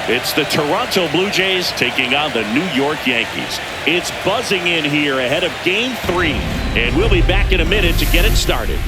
It's the Toronto Blue Jays taking on the New York Yankees. It's buzzing in here ahead of Game 3, and we'll be back in a minute to get it started.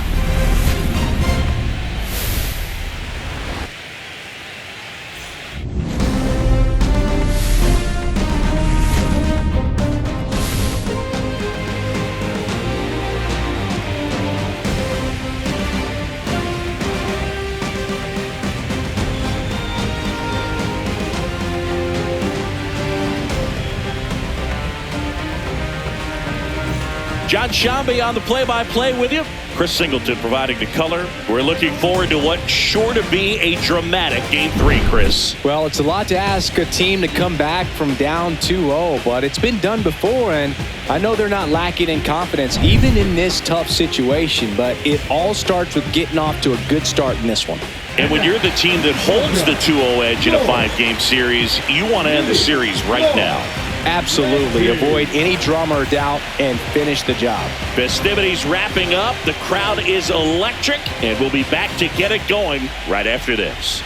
John Shambi on the play-by-play with you. Chris Singleton providing the color. We're looking forward to what's sure to be a dramatic Game 3, Chris. Well, it's a lot to ask a team to come back from down 2-0, but it's been done before, and I know they're not lacking in confidence, even in this tough situation, but it all starts with getting off to a good start in this one. And when you're the team that holds the 2-0 edge in a 5-game series, you want to end the series right now. Absolutely. Avoid any drama or doubt and finish the job. Festivities wrapping up. The crowd is electric, and we'll be back to get it going right after this.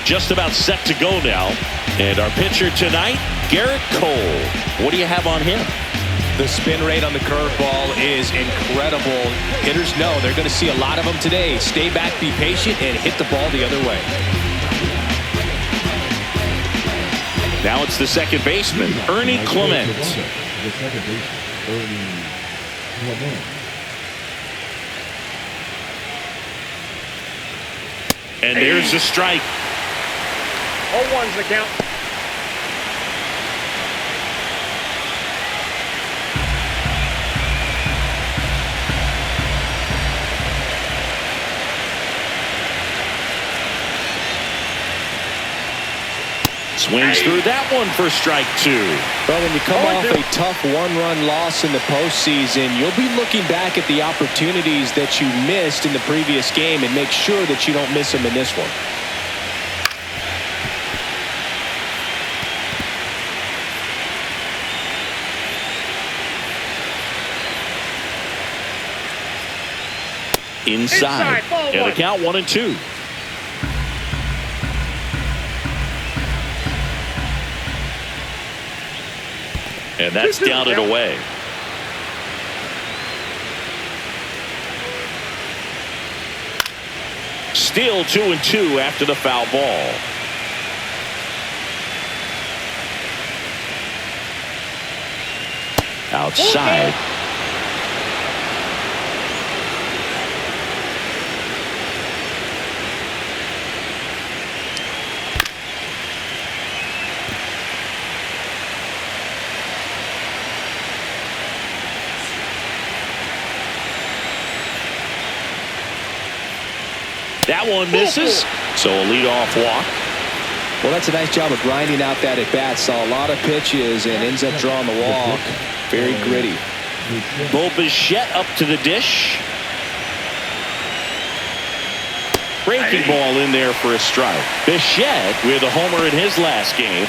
Just about set to go now. And our pitcher tonight, Garrett Cole. What do you have on him? The spin rate on the curveball is incredible. Hitters know they're going to see a lot of them today. Stay back, be patient, and hit the ball the other way. Now it's the second baseman, Ernie Clement. And there's the strike. 0-1's the count. Swings through that one for strike 2. Well, when you come off a tough one-run loss in the postseason, you'll be looking back at the opportunities that you missed in the previous game and make sure that you don't miss them in this one. Inside. And the count 1-2. And that's down and away. Still 2-2 after the foul ball. Outside. That one misses, so a leadoff walk. Well, that's a nice job of grinding out that at-bat. Saw a lot of pitches and ends up drawing the walk. Very gritty. Bo Bichette up to the dish. Breaking ball in there for a strike. Bichette with a homer in his last game.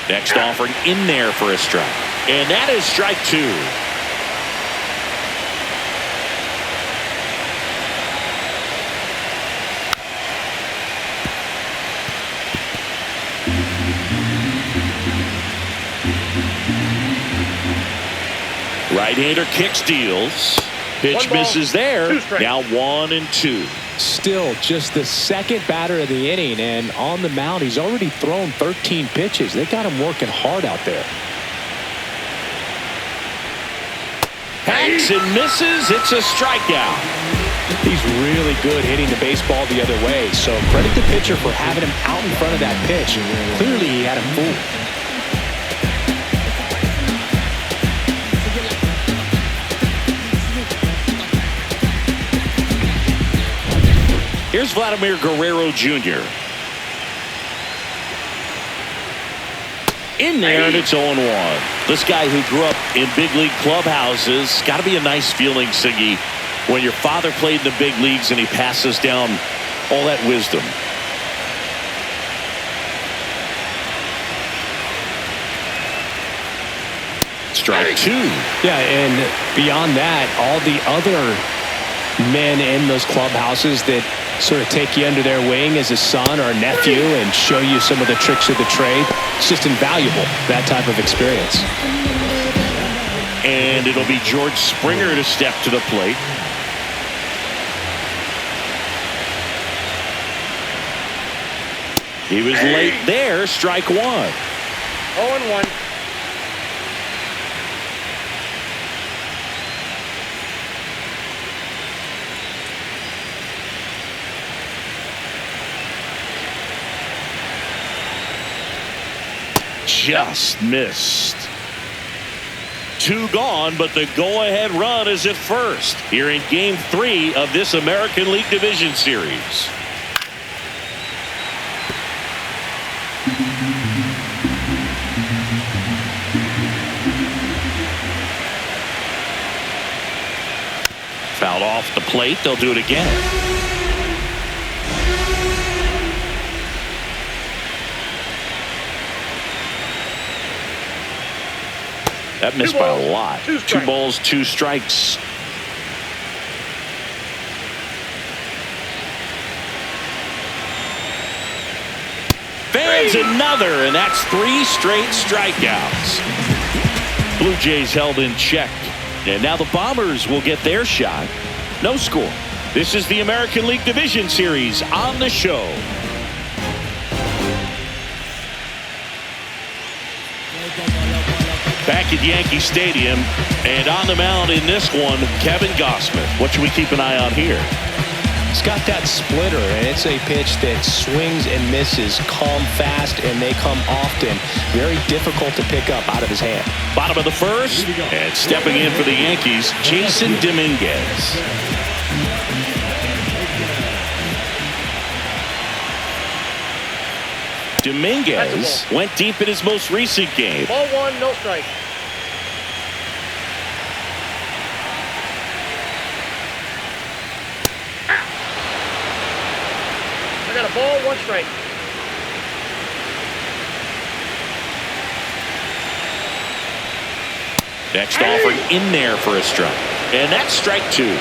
Next offering in there for a strike. And that is strike 2. Right-hander kick steals. Pitch misses there. Now 1-2. Still just the second batter of the inning, and on the mound he's already thrown 13 pitches. They got him working hard out there. Hacks and misses. It's a strikeout. He's really good hitting the baseball the other way, so credit the pitcher for having him out in front of that pitch. Clearly he had him fooled. Here's Vladimir Guerrero Jr. In there, and it's 0-1. This guy who grew up in big league clubhouses, got to be a nice feeling, Siggy, when your father played in the big leagues and he passes down all that wisdom. Strike 2. Yeah, and beyond that, all the other men in those clubhouses that sort of take you under their wing as a son or a nephew and show you some of the tricks of the trade. It's just invaluable, that type of experience. And it'll be George Springer to step to the plate. He was late there. Strike 1. 0-1. Just missed. 2 gone, but the go-ahead run is at first here in Game 3 of this American League Division Series. Fouled off the plate. They'll do it again. That missed by a lot. 2 balls, 2 strikes. Fans another, and that's 3 straight strikeouts. Blue Jays held in check. And now the Bombers will get their shot. No score. This is the American League Division Series on the show. Back at Yankee Stadium, and on the mound in this one, Kevin Gausman. What should we keep an eye on here? He's got that splitter, and it's a pitch that swings and misses, come fast, and they come often. Very difficult to pick up out of his hand. Bottom of the first, and stepping in for the Yankees, Jason Dominguez. Dominguez went deep in his most recent game. Ball 1, no strike. I got a ball, 1 strike. Next offering in there for a strike. And that's strike 2.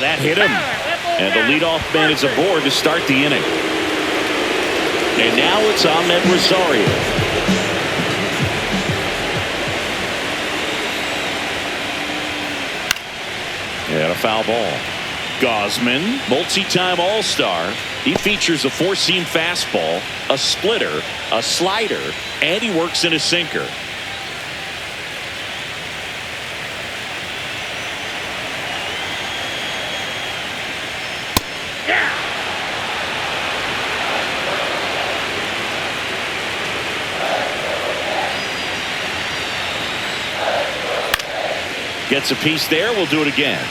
That hit him. And the leadoff man is aboard to start the inning. And now it's Ahmed Rosario. And a foul ball. Gausman, multi-time All-Star. He features a 4-seam fastball, a splitter, a slider, and he works in a sinker. Gets a piece there. We'll do it again.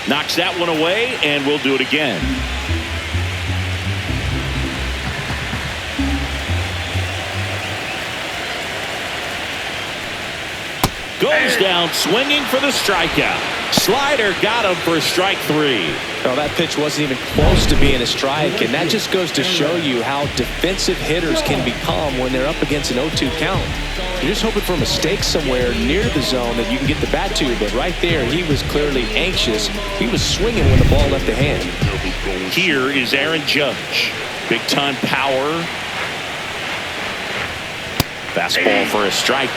Knocks that one away, and we'll do it again. Goes down swinging for the strikeout. Slider got him for strike 3. Well, that pitch wasn't even close to being a strike, and that just goes to show you how defensive hitters can become when they're up against an 0-2 count. You're just hoping for a mistake somewhere near the zone that you can get the bat to, but right there, he was clearly anxious. He was swinging when the ball left the hand. Here is Aaron Judge. Big-time power. Fastball for a strike.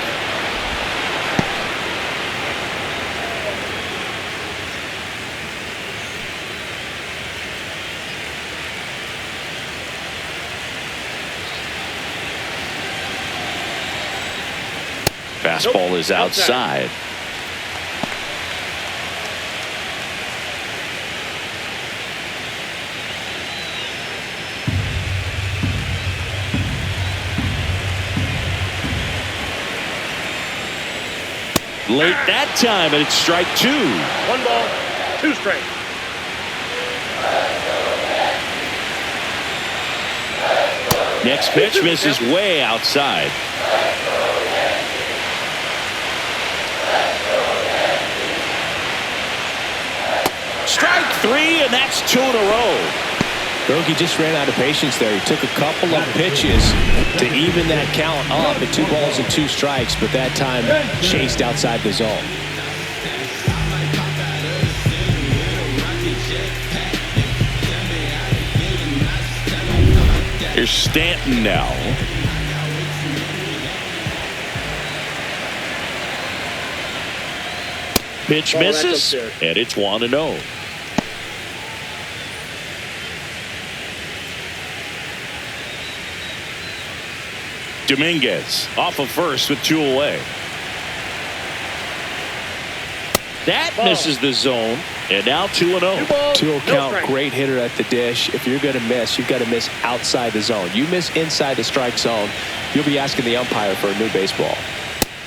Fastball is outside. Late that time, and it's strike 2. 1 ball, 2 strikes. Next pitch misses way outside. Strike 3, and that's 2 in a row. Bogey just ran out of patience there. He took a couple of pitches to even that count up at 2 balls and 2 strikes, but that time chased outside the zone. Here's Stanton now. Pitch misses, and it's 1-0. Dominguez off of first with 2 away. That misses the zone, and now 2-0. 2-0 count, great hitter at the dish. If you're going to miss, you've got to miss outside the zone. You miss inside the strike zone, you'll be asking the umpire for a new baseball.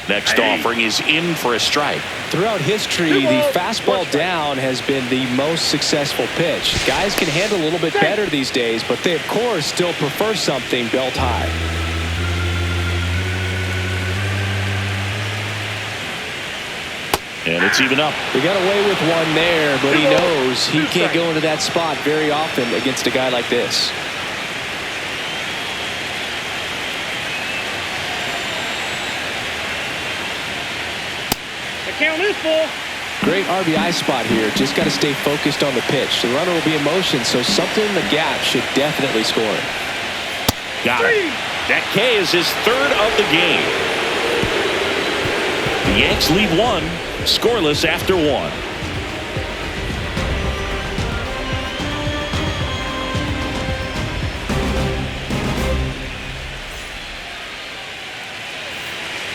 Next offering is in for a strike. Throughout history, the fastball down has been the most successful pitch. Guys can handle a little bit better these days, but they, of course, still prefer something belt high. And it's even up. He got away with one there, but he knows he can't go into that spot very often against a guy like this. The count is full. Great RBI spot here. Just got to stay focused on the pitch. The runner will be in motion, so something in the gap should definitely score. Got it. That K is his 3rd of the game. The Yanks lead 1. Scoreless after 1.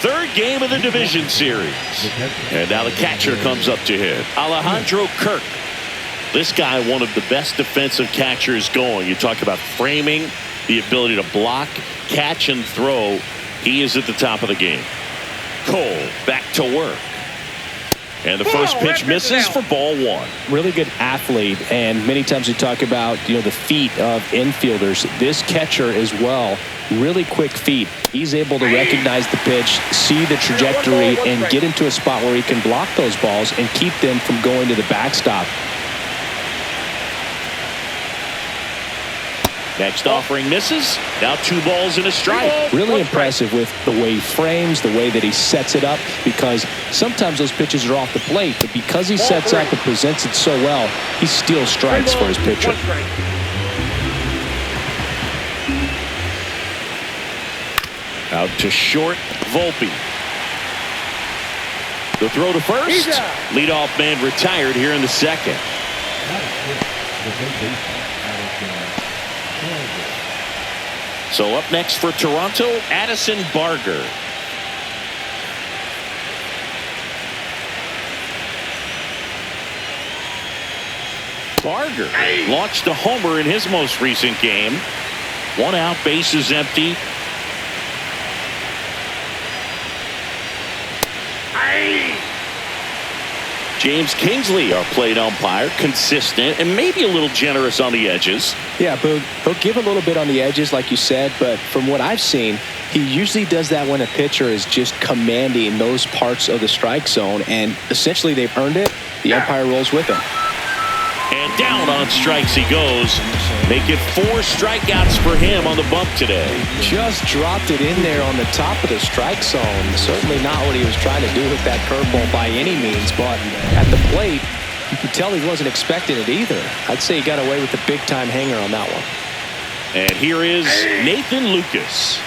Third game of the division series. And now the catcher comes up to hit. Alejandro Kirk. This guy, one of the best defensive catchers going. You talk about framing, the ability to block, catch, and throw. He is at the top of the game. Cole back to work. And the first pitch misses for ball 1. Really good athlete, and many times we talk about, the feet of infielders. This catcher as well, really quick feet. He's able to recognize the pitch, see the trajectory, and get into a spot where he can block those balls and keep them from going to the backstop. Next offering misses. Now 2 balls and a strike. Really impressive with the way he frames, the way that he sets it up, because sometimes those pitches are off the plate, but because he sets up and presents it so well, he steals strikes for his pitcher. Out to short, Volpe. The throw to first. Leadoff man retired here in the 2nd. So up next for Toronto, Addison Barger. Barger launched a homer in his most recent game. 1 out, bases empty. James Kingsley, our plate umpire, consistent and maybe a little generous on the edges. Yeah, but he'll give a little bit on the edges, like you said, but from what I've seen, he usually does that when a pitcher is just commanding those parts of the strike zone, and essentially they've earned it. The umpire rolls with him. And down on strikes he goes. Make it 4 strikeouts for him on the bump today. Just dropped it in there on the top of the strike zone. Certainly not what he was trying to do with that curveball by any means, but at the plate, you could tell he wasn't expecting it either. I'd say he got away with a big-time hanger on that one. And here is Nathan Lucas.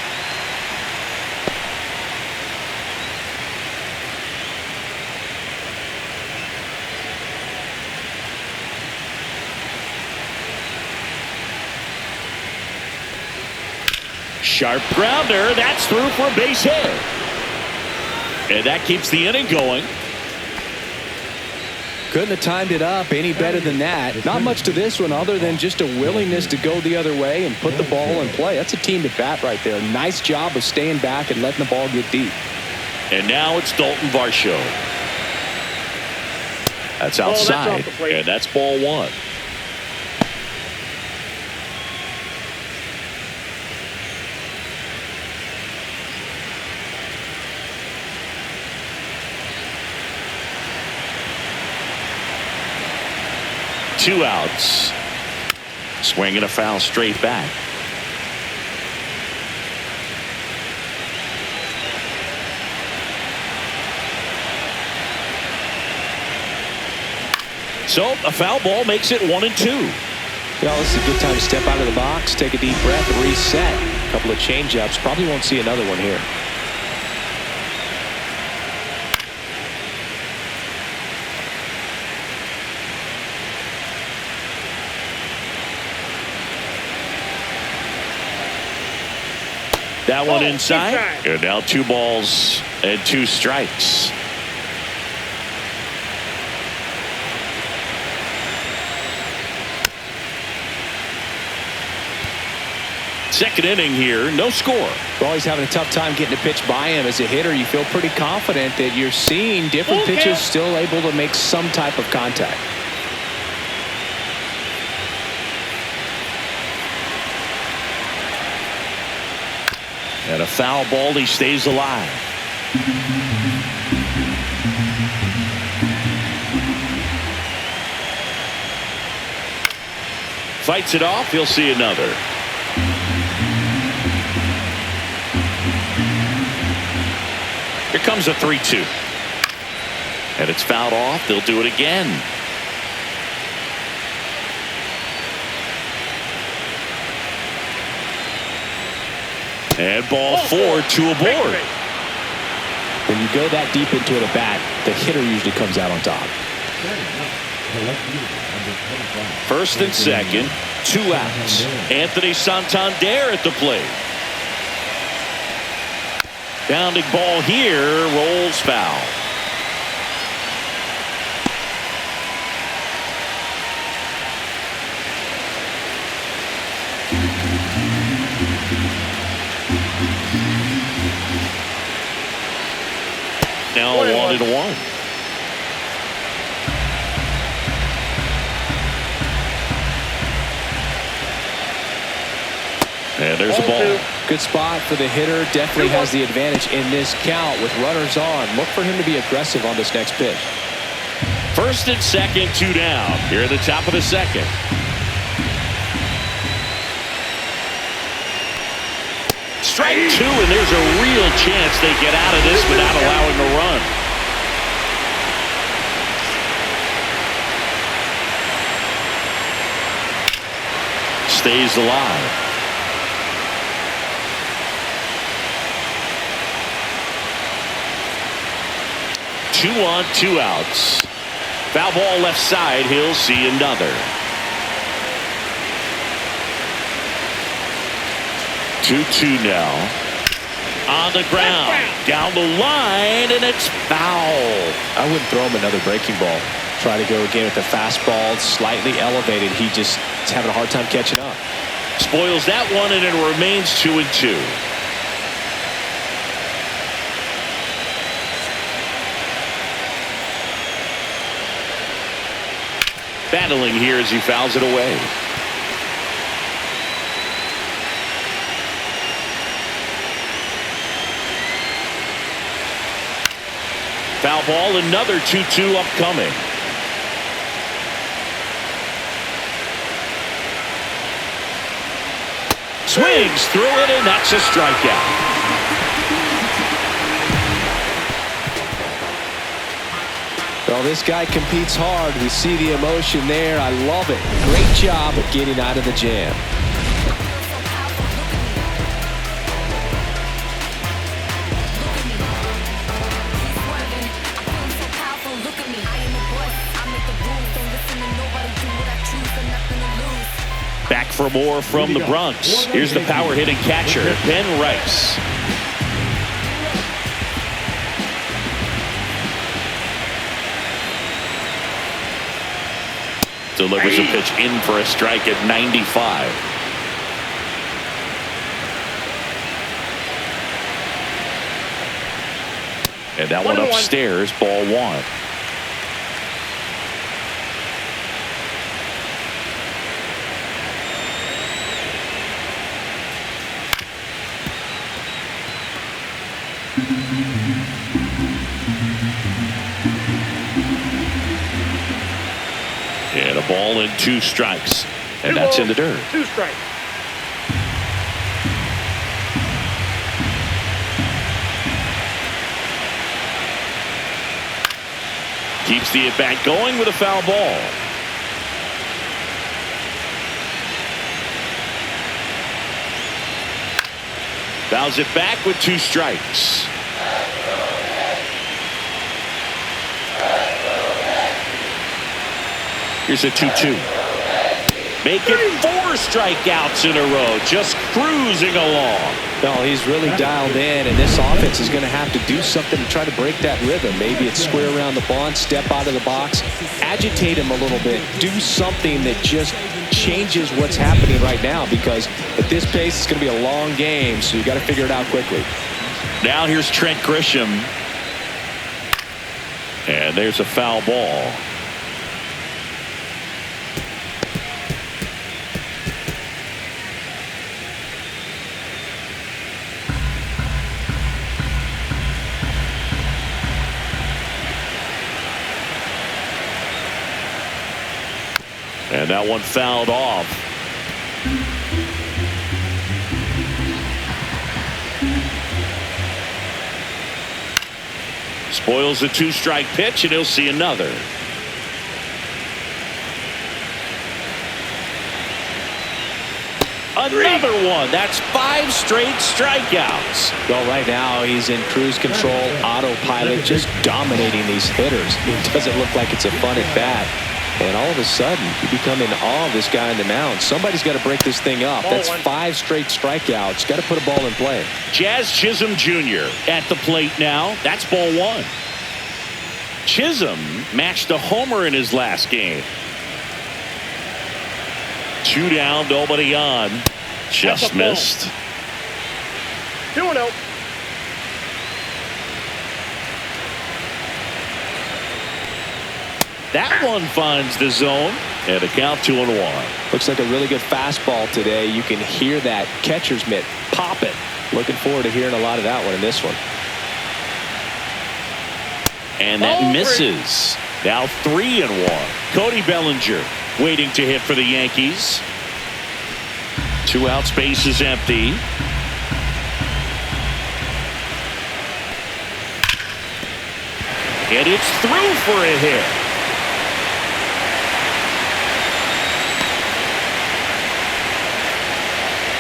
Sharp grounder. That's through for a base hit. And that keeps the inning going. Couldn't have timed it up any better than that. Not much to this one other than just a willingness to go the other way and put the ball in play. That's a team at bat right there. Nice job of staying back and letting the ball get deep. And now it's Dalton Varsho. That's Oh, that's outside, off the plate. and that's ball one. Two outs. Swing and a foul straight back. So a foul ball makes it 1-2. Well, this is a good time to step out of the box, take a deep breath, and reset. A couple of changeups. Probably won't see another one here. That one Oh, inside. inside. And now 2 balls and 2 strikes. Second inning here, no score. Well, he's having a tough time getting a pitch by him. As a hitter, you feel pretty confident that you're seeing different Okay. pitches still able to make some type of contact. And a foul ball, he stays alive. Fights it off, he'll see another. Here comes a 3-2. And it's fouled off. They'll do it again. And ball 4, 2 aboard. When you go that deep into it at bat, the hitter usually comes out on top. First and second, 2 outs. Anthony Santander at the plate. Bounding ball here, rolls foul. Now 1-1. And there's a ball. Good spot for the hitter. Definitely has the advantage in this count with runners on. Look for him to be aggressive on this next pitch. First and second, 2 down. Here at the top of the second. Strike 2, and there's a real chance they get out of this without allowing a run. Stays alive. Two on, 2 outs. Foul ball left side. He'll see another. 2-2 now. On the ground. Down the line, and it's foul. I wouldn't throw him another breaking ball. Try to go again with the fastball, slightly elevated. He just is having a hard time catching up. Spoils that one, and it remains 2-2. Battling here as he fouls it away. Foul ball, another 2-2 upcoming. Swings through it, and that's a strikeout. Well, this guy competes hard. We see the emotion there. I love it. Great job of getting out of the jam. Back for more from the Bronx. Here's the power hitting catcher, Ben Rice. Delivers a pitch in for a strike at 95. And that one upstairs, ball 1. And a ball and 2 strikes. And that's in the dirt. 2 strikes. Keeps the at-bat going with a foul ball. Fouls it back with 2 strikes. Here's a 2-2. Making 4 strikeouts in a row. Just cruising along. No, he's really dialed in, and this offense is going to have to do something to try to break that rhythm. Maybe it's square around the bunt, step out of the box, agitate him a little bit, do something that just changes what's happening right now, because at this pace it's going to be a long game, so you got to figure it out quickly. Now here's Trent Grisham. And there's a foul ball. And that one fouled off. Spoils the 2-strike pitch, and he'll see another. Another one. That's 5 straight strikeouts. Well, right now he's in cruise control, autopilot, just dominating these hitters. It doesn't look like it's a fun at bat. And all of a sudden, you become in awe of this guy on the mound. Somebody's got to break this thing up. That's 5 straight strikeouts. Got to put a ball in play. Jazz Chisholm Jr. at the plate now. That's ball 1. Chisholm matched a homer in his last game. 2 down, nobody on. Just missed. 2-0. That one finds the zone, and a count 2-1. Looks like a really good fastball today. You can hear that catcher's mitt pop it. Looking forward to hearing a lot of that one in this one. And that misses. Now 3-1. Cody Bellinger waiting to hit for the Yankees. 2 outs, base is empty. And it's through for a hit.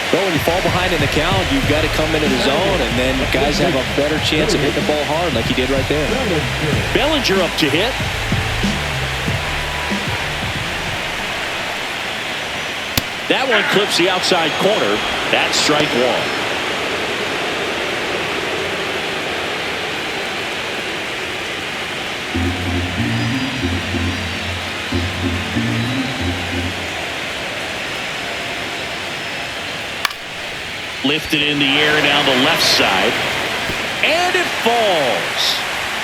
Well, when you fall behind in the count, you've got to come into the zone, and then guys have a better chance of hitting the ball hard like he did right there. Bellinger up to hit. That one clips the outside corner. That's strike 1. Lifted in the air down the left side, and it falls.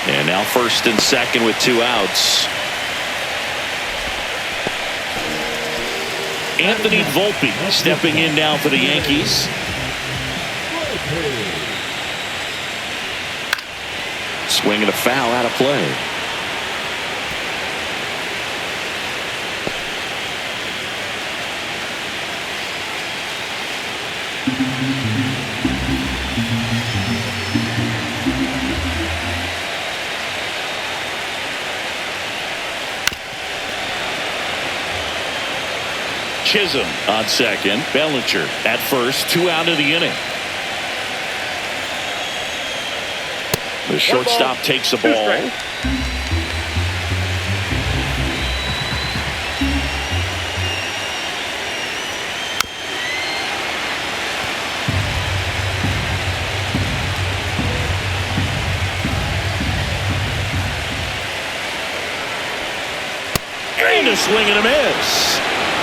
And now 1st and 2nd with 2 outs. Anthony Volpe stepping in now for the Yankees. Swing and a foul out of play. Chisholm on second. Bellinger at first. 2 out of the inning. The shortstop takes the ball. And a swing and a miss.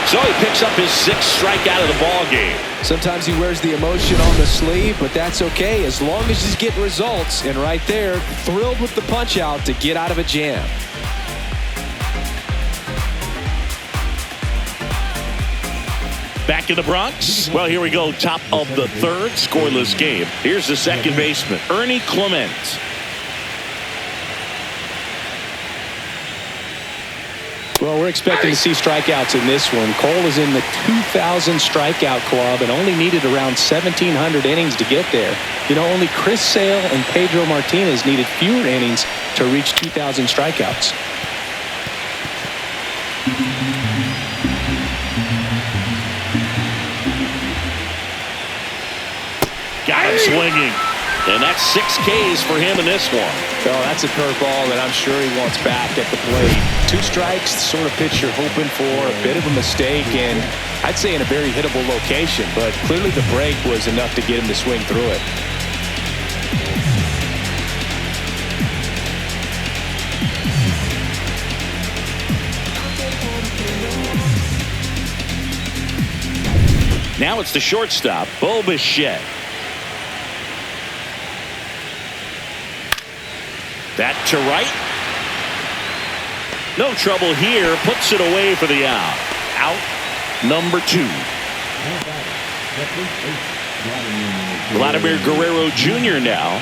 So he picks up his 6th strikeout of the ball game. Sometimes he wears the emotion on the sleeve, but that's okay as long as he's getting results. And right there, thrilled with the punch out to get out of a jam. Back in the Bronx. Well, here we go. Top of the 3rd, scoreless game. Here's the second baseman, Ernie Clement. Well, we're expecting to see strikeouts in this one. Cole is in the 2,000 strikeout club and only needed around 1,700 innings to get there. You know, only Chris Sale and Pedro Martinez needed fewer innings to reach 2,000 strikeouts. Got him swinging. And that's 6 Ks for him in this one. Oh, that's a curveball that I'm sure he wants back at the plate. 2 strikes, the sort of pitch you're hoping for. A bit of a mistake, and I'd say in a very hittable location. But clearly the break was enough to get him to swing through it. Now it's the shortstop, Bo Bichette. That to right. No trouble here. Puts it away for the out. Out number 2. Vladimir Guerrero Jr. now.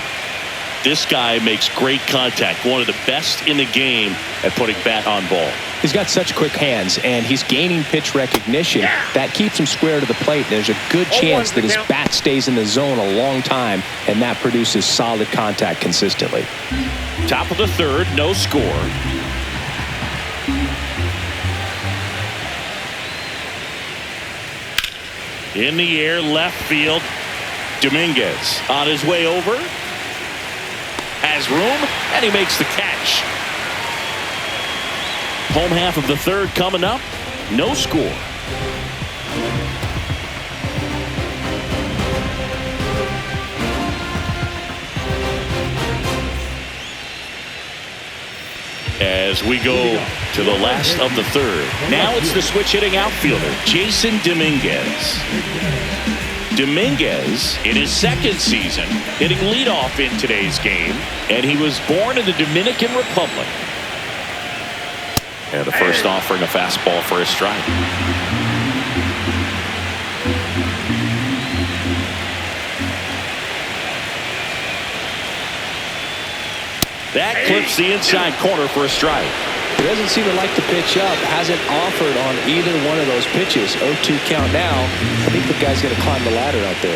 This guy makes great contact. One of the best in the game at putting bat on ball. He's got such quick hands, and he's gaining pitch recognition. That keeps him square to the plate. There's a good chance that his bat stays in the zone a long time, and that produces solid contact consistently. Top of the 3rd, no score. In the air, left field. Dominguez on his way over. Has room, and he makes the catch. Home half of the 3rd coming up. No score. As we go to the last of the 3rd. Now it's the switch hitting outfielder, Jason Dominguez. Dominguez in his 2nd season hitting leadoff in today's game, and he was born in the Dominican Republic. And the first offering a fastball for a strike. That clips the inside corner for a strike. He doesn't seem to like to pitch up. Hasn't offered on either one of those pitches. 0-2 count now. I think the guy's going to climb the ladder out there.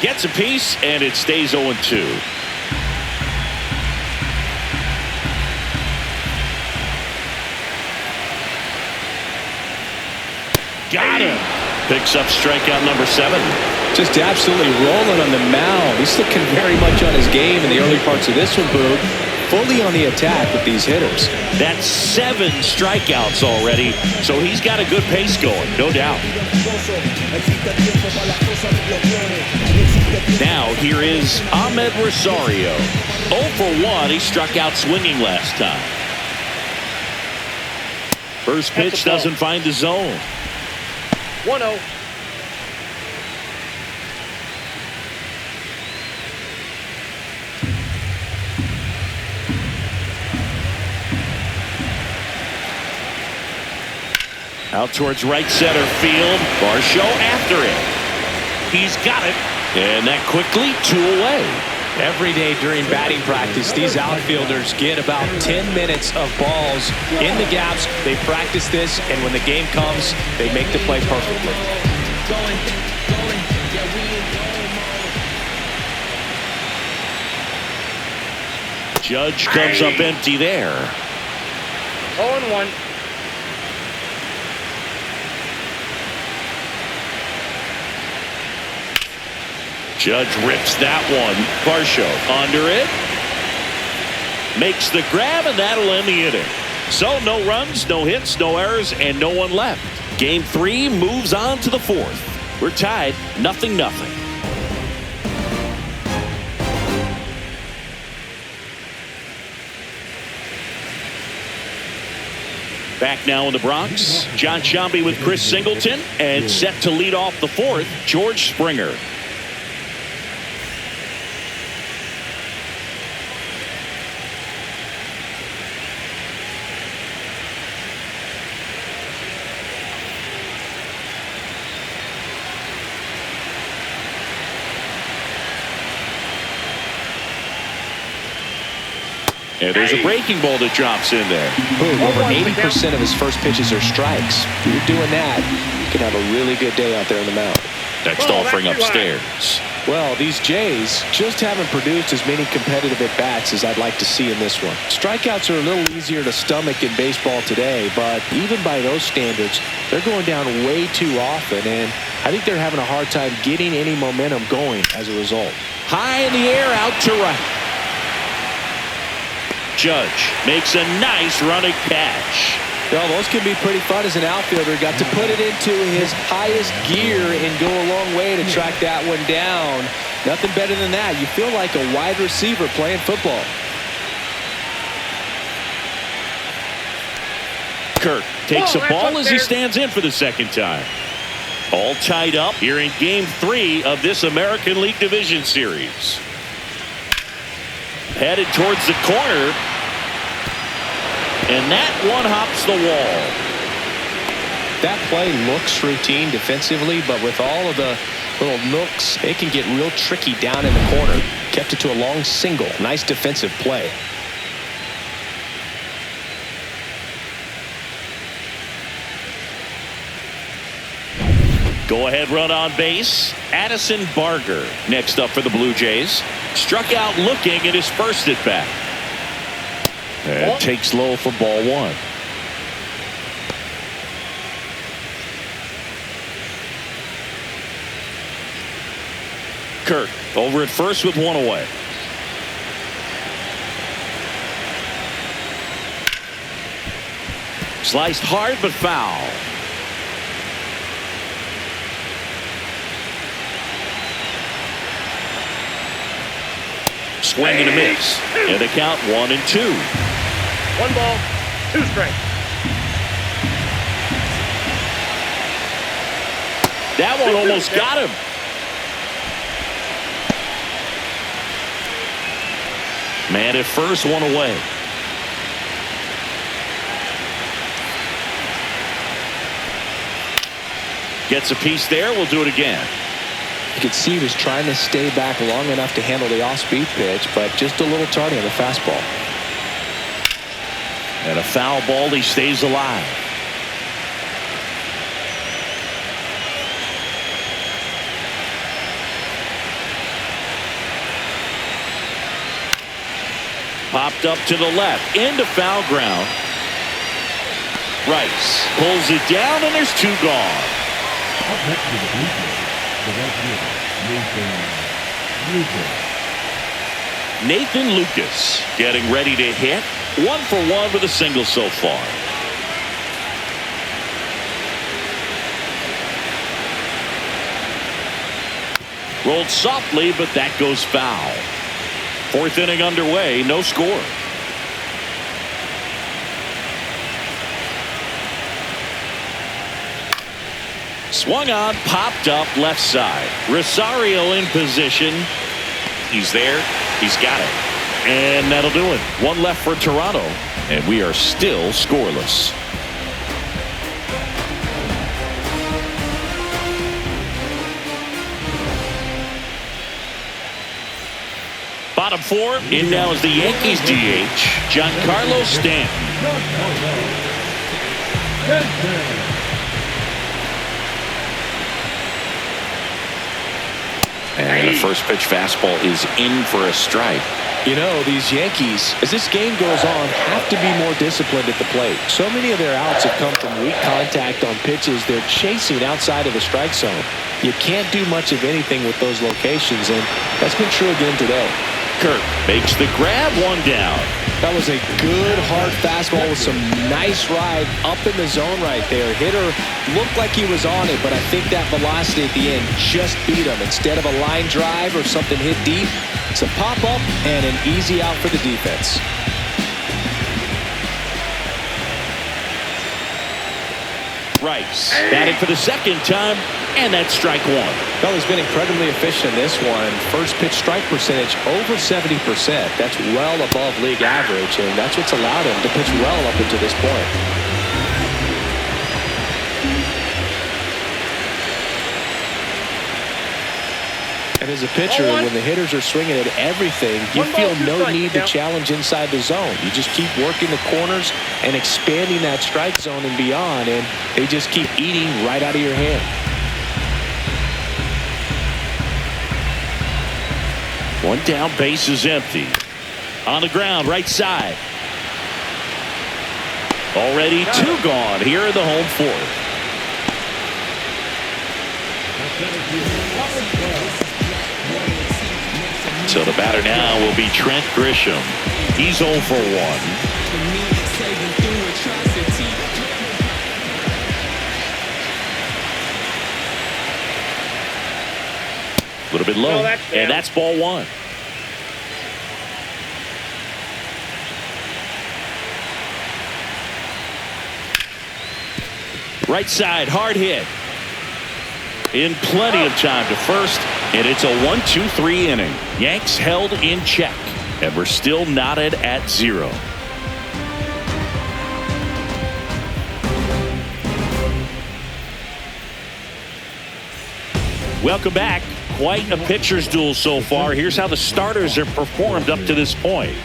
Gets a piece, and it stays 0-2. Got him. Picks up strikeout number 7. Just absolutely rolling on the mound. He's looking very much on his game in the early parts of this one, Boog. Fully on the attack with these hitters. That's 7 strikeouts already, so he's got a good pace going, no doubt. Now here is Ahmed Rosario. 0 for 1. He struck out swinging last time. First pitch doesn't find the zone. 1-0. Out towards right center field. Varsho after it. He's got it. And that quickly 2 away. Every day during batting practice, these outfielders get about 10 minutes of balls in the gaps. They practice this, and when the game comes, they make the play perfectly. Judge comes up empty there. 0-1. Judge rips that one. Varsho under it. Makes the grab, and that'll end the inning. So no runs, no hits, no errors, and no one left. Game 3 moves on to the 4th. We're tied 0-0. Back now in the Bronx, John Sciambi with Chris Singleton, and set to lead off the 4th, George Springer. And there's a breaking ball that drops in there. Boom, over 80% of his first pitches are strikes. If you're doing that, you can have a really good day out there on the mound. Next offering upstairs. Well, these Jays just haven't produced as many competitive at-bats as I'd like to see in this one. Strikeouts are a little easier to stomach in baseball today, but even by those standards, they're going down way too often, and I think they're having a hard time getting any momentum going as a result. High in the air, out to right. Judge makes a nice running catch. Well, those can be pretty fun as an outfielder. Got to put it into his highest gear and go a long way to track that one down. Nothing better than that. You feel like a wide receiver playing football. Kirk takes the ball as he stands in for the second time. All tied up here in Game 3 of this American League Division Series. Headed towards the corner. And that one hops the wall. That play looks routine defensively, but with all of the little nooks, it can get real tricky down in the corner. Kept it to a long single. Nice defensive play. Go ahead run on base. Addison Barger next up for the Blue Jays. Struck out looking at his first at bat. And takes low for ball one. Kirk over at first with one away. Sliced hard but foul. Swing and a miss. And the count 1-2. 1 ball, 2 strikes. That one almost got him. Man at first, one away. Gets a piece there. We'll do it again. You could see he was trying to stay back long enough to handle the off-speed pitch, but just a little tardy on the fastball. And a foul ball. He stays alive. Popped up to the left into foul ground. Rice pulls it down, and there's 2 gone. Nathan Lucas getting ready to hit. 1 for 1 with a single so far. Rolled softly, but that goes foul. 4th inning underway, no score. Swung on, popped up left side. Rosario in position. He's there. He's got it. And that'll do it. 1 left for Toronto. And we are still scoreless. Bottom 4. In now is the Yankees DH, Giancarlo Stanton. And the first pitch fastball is in for a strike. You know, these Yankees, as this game goes on, have to be more disciplined at the plate. So many of their outs have come from weak contact on pitches they're chasing outside of the strike zone. You can't do much of anything with those locations, and that's been true again today. Kirk makes the grab, 1 down. That was a good hard fastball with some nice ride up in the zone right there. Hitter looked like he was on it, but I think that velocity at the end just beat him. Instead of a line drive or something hit deep, it's a pop-up and an easy out for the defense. Rice batting for the second time, and that's strike 1. Well, he's been incredibly efficient in this one. First pitch strike percentage over 70%. That's well above league average, and that's what's allowed him to pitch well up until this point. And as a pitcher, when the hitters are swinging at everything, you feel no need to challenge inside the zone. You just keep working the corners and expanding that strike zone and beyond, and they just keep eating right out of your hand. One down, base is empty. On the ground, right side. Already 2 gone here in the home fourth. So the batter now will be Trent Grisham. He's 0 for 1. A little bit low, and that's ball 1. Right side, hard hit. In plenty of time to first, and it's a 1-2-3 inning. Yanks held in check, and we're still knotted at 0. Welcome back. Quite a pitcher's duel so far. Here's how the starters have performed up to this point.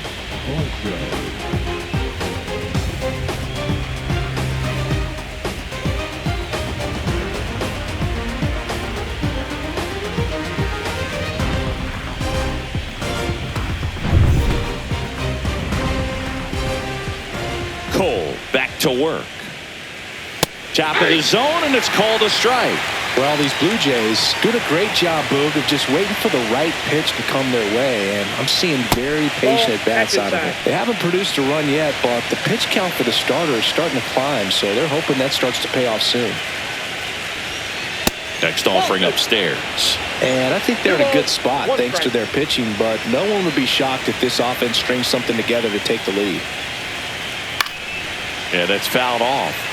Cole back to work. Top of the zone, and it's called a strike. Well, these Blue Jays doing a great job, Boog, of just waiting for the right pitch to come their way, and I'm seeing very patient at-bats out of it. They haven't produced a run yet, but the pitch count for the starter is starting to climb, so they're hoping that starts to pay off soon. Next offering upstairs. And I think they're in a good spot thanks to their pitching, but no one would be shocked if this offense strings something together to take the lead. Yeah, that's fouled off.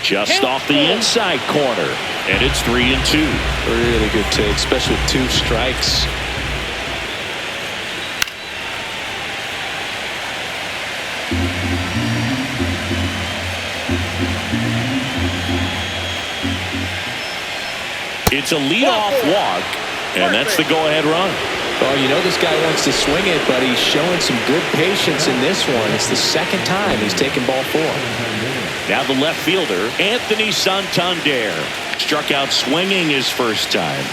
Just off the inside corner, and it's 3-2. Really good take, especially with 2 strikes. It's a leadoff walk, and that's the go-ahead run. Well, you know this guy wants to swing it, but he's showing some good patience in this one. It's the second time he's taken ball 4. Now the left fielder, Anthony Santander, struck out swinging his first time.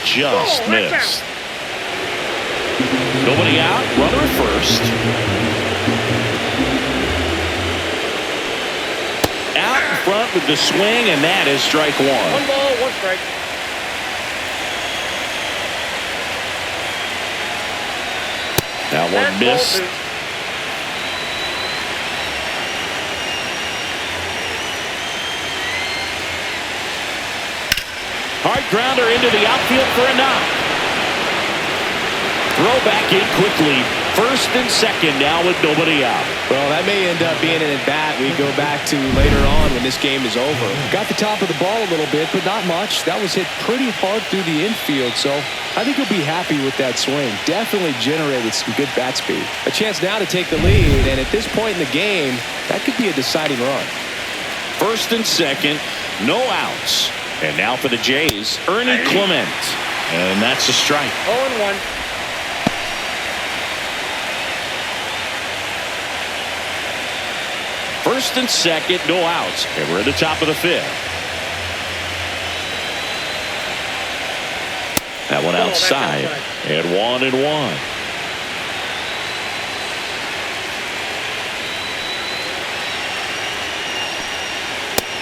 Just missed. Nobody out, runner at first. Out in front with the swing, and that is strike 1. 1 ball, 1 strike. That one missed. Hard grounder into the outfield for a knock. Throw back in quickly. First and second now with nobody out. Well, that may end up being an at-bat we go back to later on when this game is over. Got the top of the ball a little bit, but not much. That was hit pretty hard through the infield, so I think he'll be happy with that swing. Definitely generated some good bat speed. A chance now to take the lead, and at this point in the game, that could be a deciding run. First and second, no outs. And now for the Jays, Ernie Clement. And that's a strike. 0-1. First and second, no outs. And we're at the top of the 5th. That one outside. And 1-1.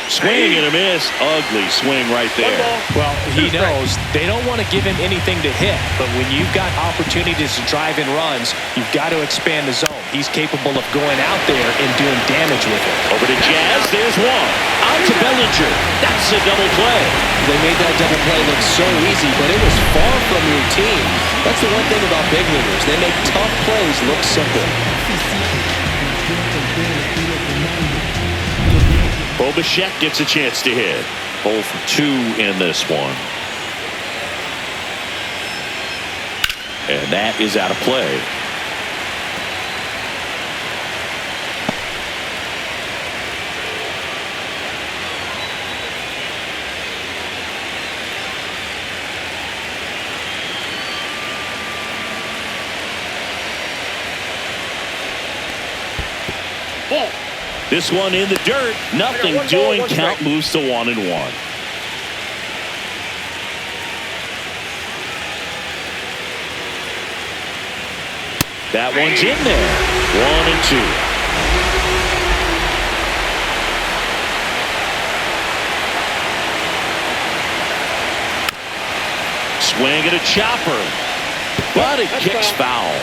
Swing and a miss. Ugly swing right there. Well, he knows they don't want to give him anything to hit, but when you've got opportunities to drive in runs, you've got to expand the zone. He's capable of going out there and doing damage with it. Over to Jazz. There's one. On to Bellinger. That's a double play. They made that double play look so easy, but it was far from routine. That's the one thing about big leaguers. They make tough plays look simple. Bo Bichette gets a chance to hit. 0 for 2 in this one. And that is out of play. Ball. This one in the dirt. Nothing one ball, doing. one Count strike. moves to 1-1. That one's in there. 1-2. Swing at a chopper, but it kicks foul.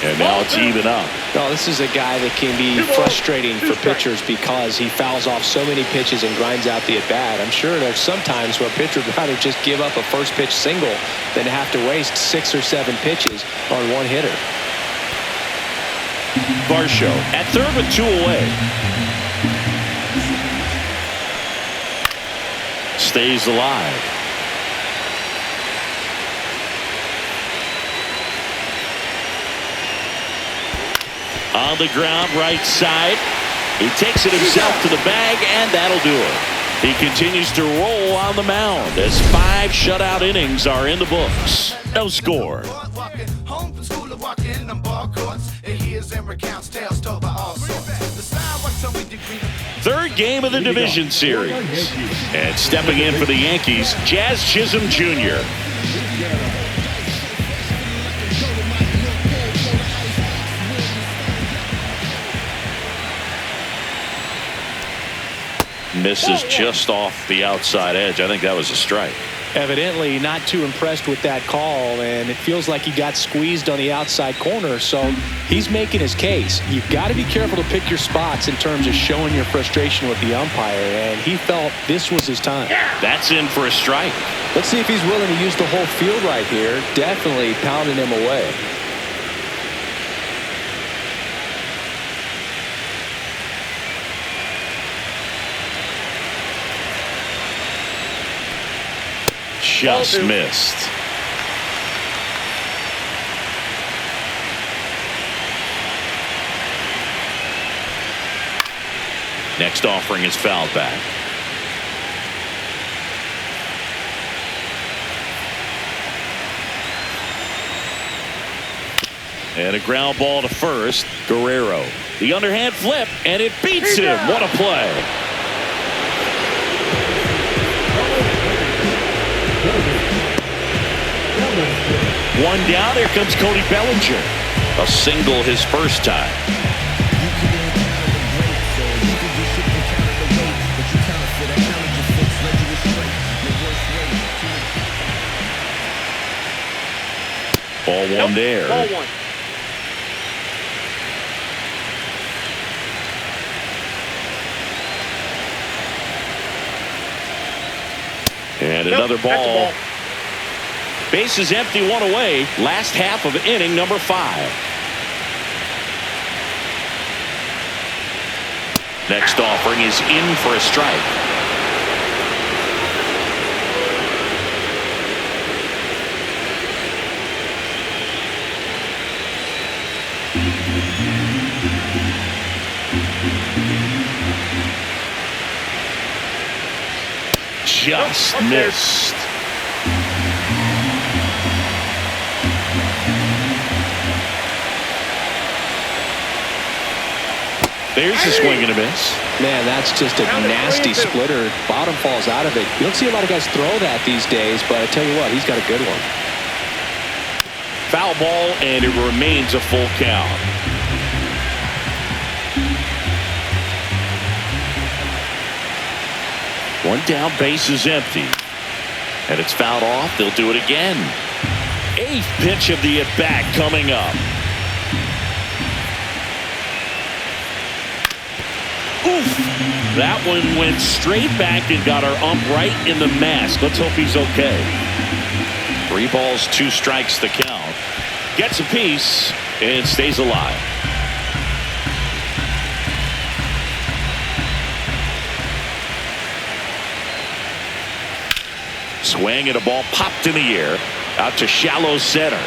And now it's even up. No, this is a guy that can be frustrating for pitchers because he fouls off so many pitches and grinds out the at-bat. I'm sure there's some times where a pitcher would rather just give up a first pitch single than to have to waste 6 or 7 pitches on one hitter. Varsho at third with 2 away. Stays alive. On the ground, right side. He takes it himself to the bag, and that'll do it. He continues to roll on the mound as 5 shutout innings are in the books. No score. Third game of the division series. And stepping in for the Yankees, Jazz Chisholm Jr. Misses just off the outside edge. I think that was a strike. Evidently not too impressed with that call, and it feels like he got squeezed on the outside corner, so he's making his case. You've got to be careful to pick your spots in terms of showing your frustration with the umpire, and he felt this was his time. That's in for a strike. Let's see if he's willing to use the whole field right here. Definitely pounding him away. Just missed. Next offering is fouled back. And a ground ball to first. Guerrero. The underhand flip, and it beats him. What a play. One down. Here comes Cody Bellinger. A single his first time. Ball one there. Ball one. And another ball. Base is empty, 1 away. Last half of inning number 5. Next offering is in for a strike. Just missed. There's a swing and a miss. Man, that's just a nasty splitter. Bottom falls out of it. You don't see a lot of guys throw that these days, but I tell you what, he's got a good one. Foul ball, and it remains a full count. One down, base is empty. And it's fouled off. They'll do it again. 8th pitch of the at-bat coming up. Oof. That one went straight back and got our ump right in the mask. Let's hope he's okay. 3 balls, 2 strikes the count. Gets a piece and stays alive. Swing and a ball popped in the air. Out to shallow center.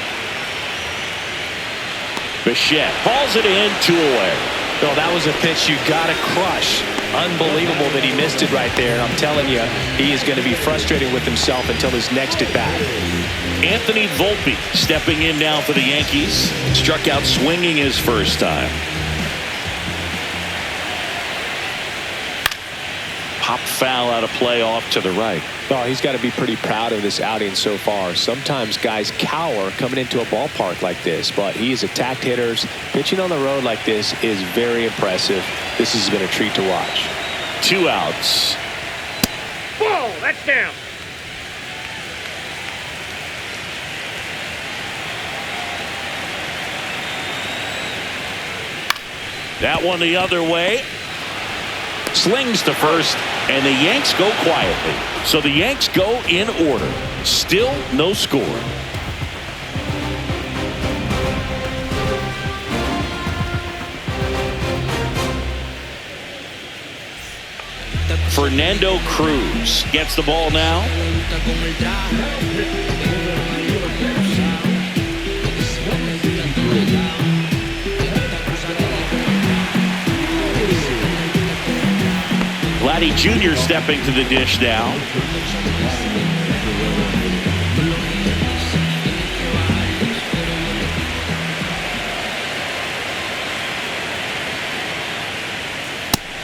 Bichette hauls it in, 2 away. No, that was a pitch you got to crush. Unbelievable that he missed it right there. I'm telling you, he is going to be frustrated with himself until his next at bat. Anthony Volpe stepping in now for the Yankees. Struck out swinging his first time. Pop foul out of play off to the right. Oh, he's got to be pretty proud of this outing so far. Sometimes guys cower coming into a ballpark like this, but he has attacked hitters. Pitching on the road like this is very impressive. This has been a treat to watch. 2 outs. Whoa, that's down. That one the other way. Slings to first, and the Yanks go quietly. So the Yanks go in order. Still no score. Fernando Cruz gets the ball now. Vladdy Jr. stepping to the dish now.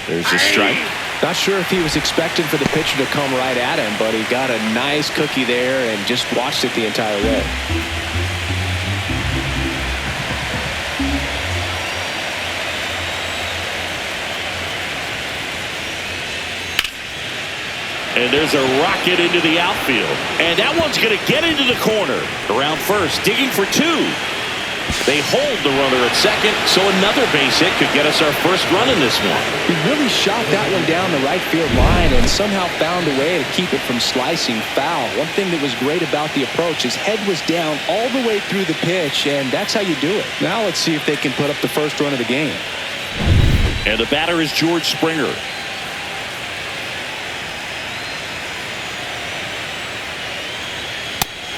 There's a strike. Not sure if he was expecting for the pitcher to come right at him, but he got a nice cookie there and just watched it the entire way. And there's a rocket into the outfield. And that one's going to get into the corner. Around first, digging for 2. They hold the runner at second, so another base hit could get us our first run in this one. He really shot that one down the right field line and somehow found a way to keep it from slicing foul. One thing that was great about the approach, his head was down all the way through the pitch, and that's how you do it. Now let's see if they can put up the first run of the game. And the batter is George Springer.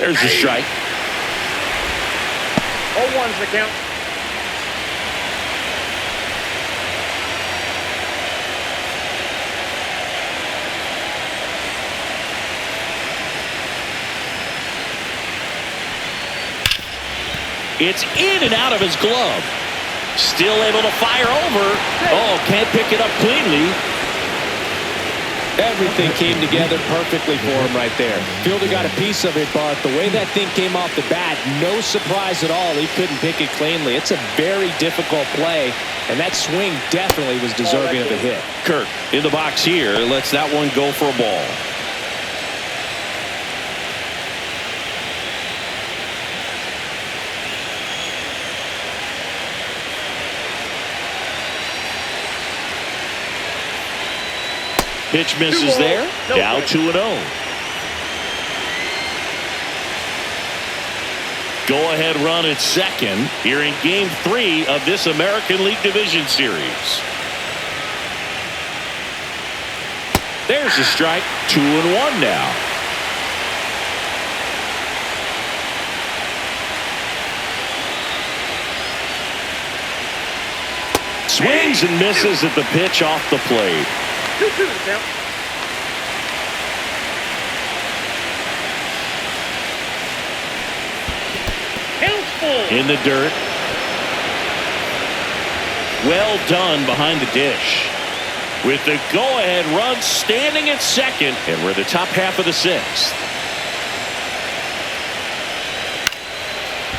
There's a strike. 0-1's the count. It's in and out of his glove. Still able to fire over. Oh, can't pick it up cleanly. Everything came together perfectly for him right there. Fielder got a piece of it, but the way that thing came off the bat, no surprise at all. He couldn't pick it cleanly. It's a very difficult play, and that swing definitely was deserving of a hit. Kirk in the box here lets that one go for a ball. Pitch misses there. Now 2-0. Go-ahead run at second here in Game 3 of this American League Division Series. There's a strike. 2-1 now. Swings and misses at the pitch off the plate. 2-2 the count. In the dirt. Well done behind the dish. With the go-ahead run standing at second, and we're the top half of the 6th.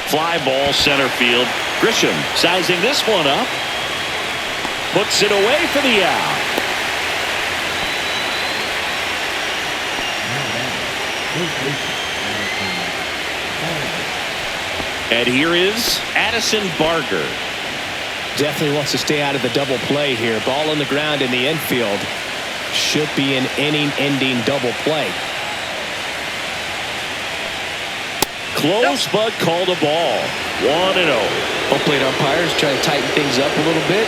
Fly ball center field. Grisham sizing this one up. Puts it away for the out. And here is Addison Barger. Definitely wants to stay out of the double play here. Ball on the ground in the infield. Should be an inning-ending double play. Close, but called a ball. 1-0. Home plate umpires trying to tighten things up a little bit.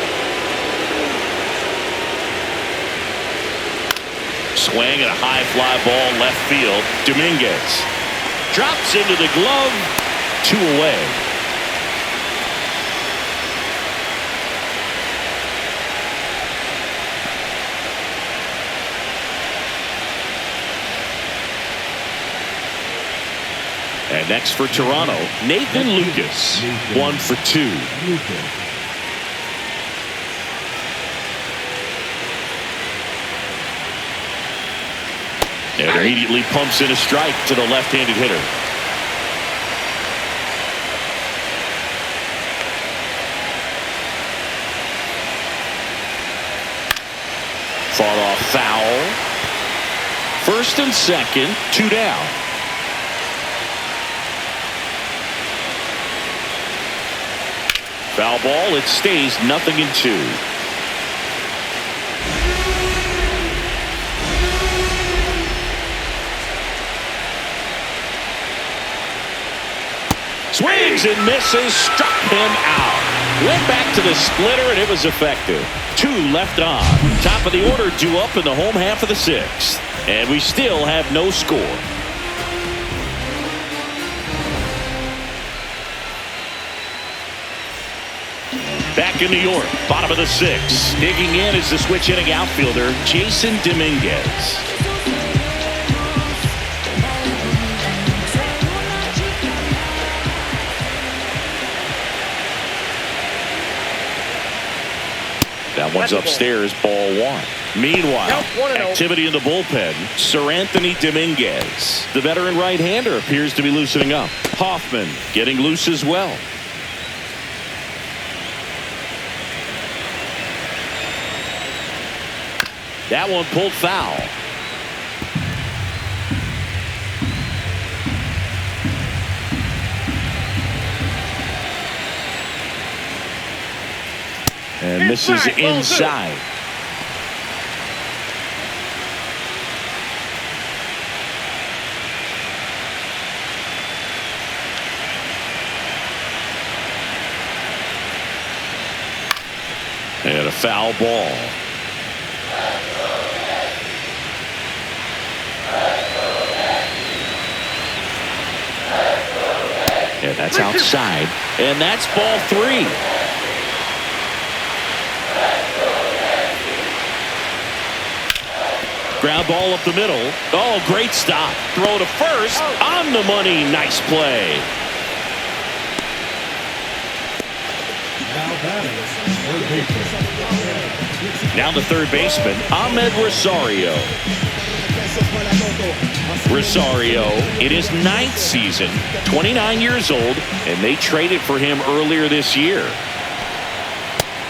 Swing and a high fly ball left field. Dominguez drops into the glove. 2 away. And next for Toronto, Nathan Lucas, 1 for 2. And immediately pumps in a strike to the left-handed hitter. Fought off foul. First and second, 2 down. Foul ball, it stays 0-2. Swings and misses, struck him out. Went back to the splitter and it was effective. 2 left on. Top of the order due up in the home half of the 6th. And we still have no score. Back in New York, bottom of the 6th. Digging in is the switch hitting outfielder, Jason Dominguez. That one's upstairs, ball 1. Meanwhile, activity in the bullpen. Sir Anthony Dominguez, the veteran right-hander, appears to be loosening up. Hoffman getting loose as well. That one pulled foul. And misses inside. And a foul ball. And that's outside. And that's ball 3. Ground ball up the middle. Oh, great stop. Throw to first. On the money. Nice play. Now the third baseman, Ahmed Rosario. Rosario in his 9th season, 29 years old, and they traded for him earlier this year.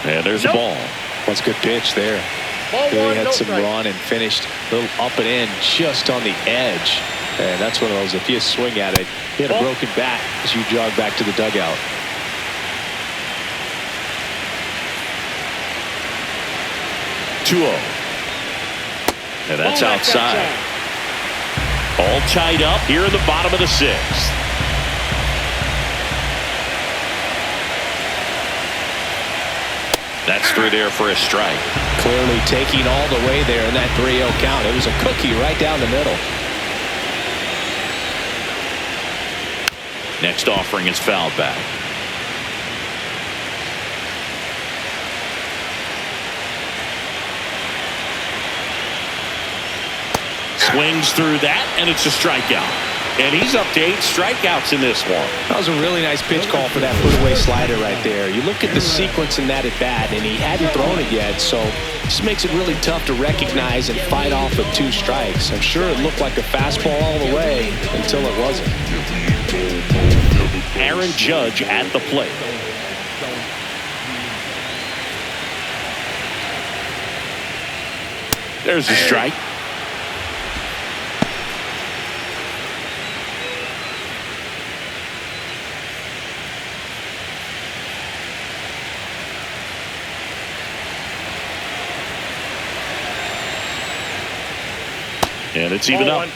And there's a ball. That's a good pitch there. Really had some run and finished a little up and in just on the edge. And that's one of those, if you swing at it, you had a broken bat as you jog back to the dugout. And that's outside. All tied up here in the bottom of the 6th. That's through there for a strike. Clearly taking all the way there in that 3-0 count. It was a cookie right down the middle. Next offering is fouled back. Swings through that, and it's a strikeout. And he's up to 8 strikeouts in this one. That was a really nice pitch call for that put-away slider right there. You look at the sequence in that at-bat, and he hadn't thrown it yet, so this makes it really tough to recognize and fight off with 2 strikes. I'm sure it looked like a fastball all the way until it wasn't. Aaron Judge at the plate. There's a strike. And it's even up.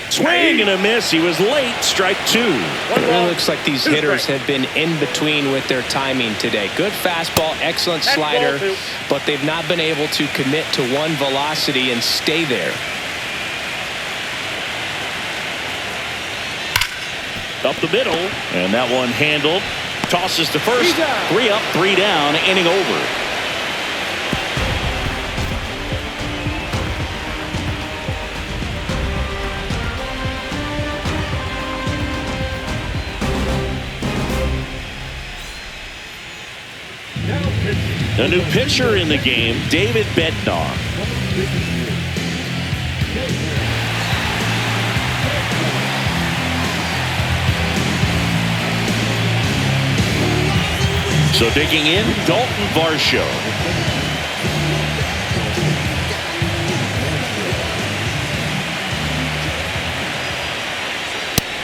Swing and a miss. He was late. Strike 2. It looks like these hitters have been in between with their timing today. Good fastball, excellent slider, but they've not been able to commit to one velocity and stay there. Up the middle, and that one handled. Tosses to first. 3 up, 3 down, inning over. A new pitcher in the game, David Bednar. So digging in, Dalton Varsho.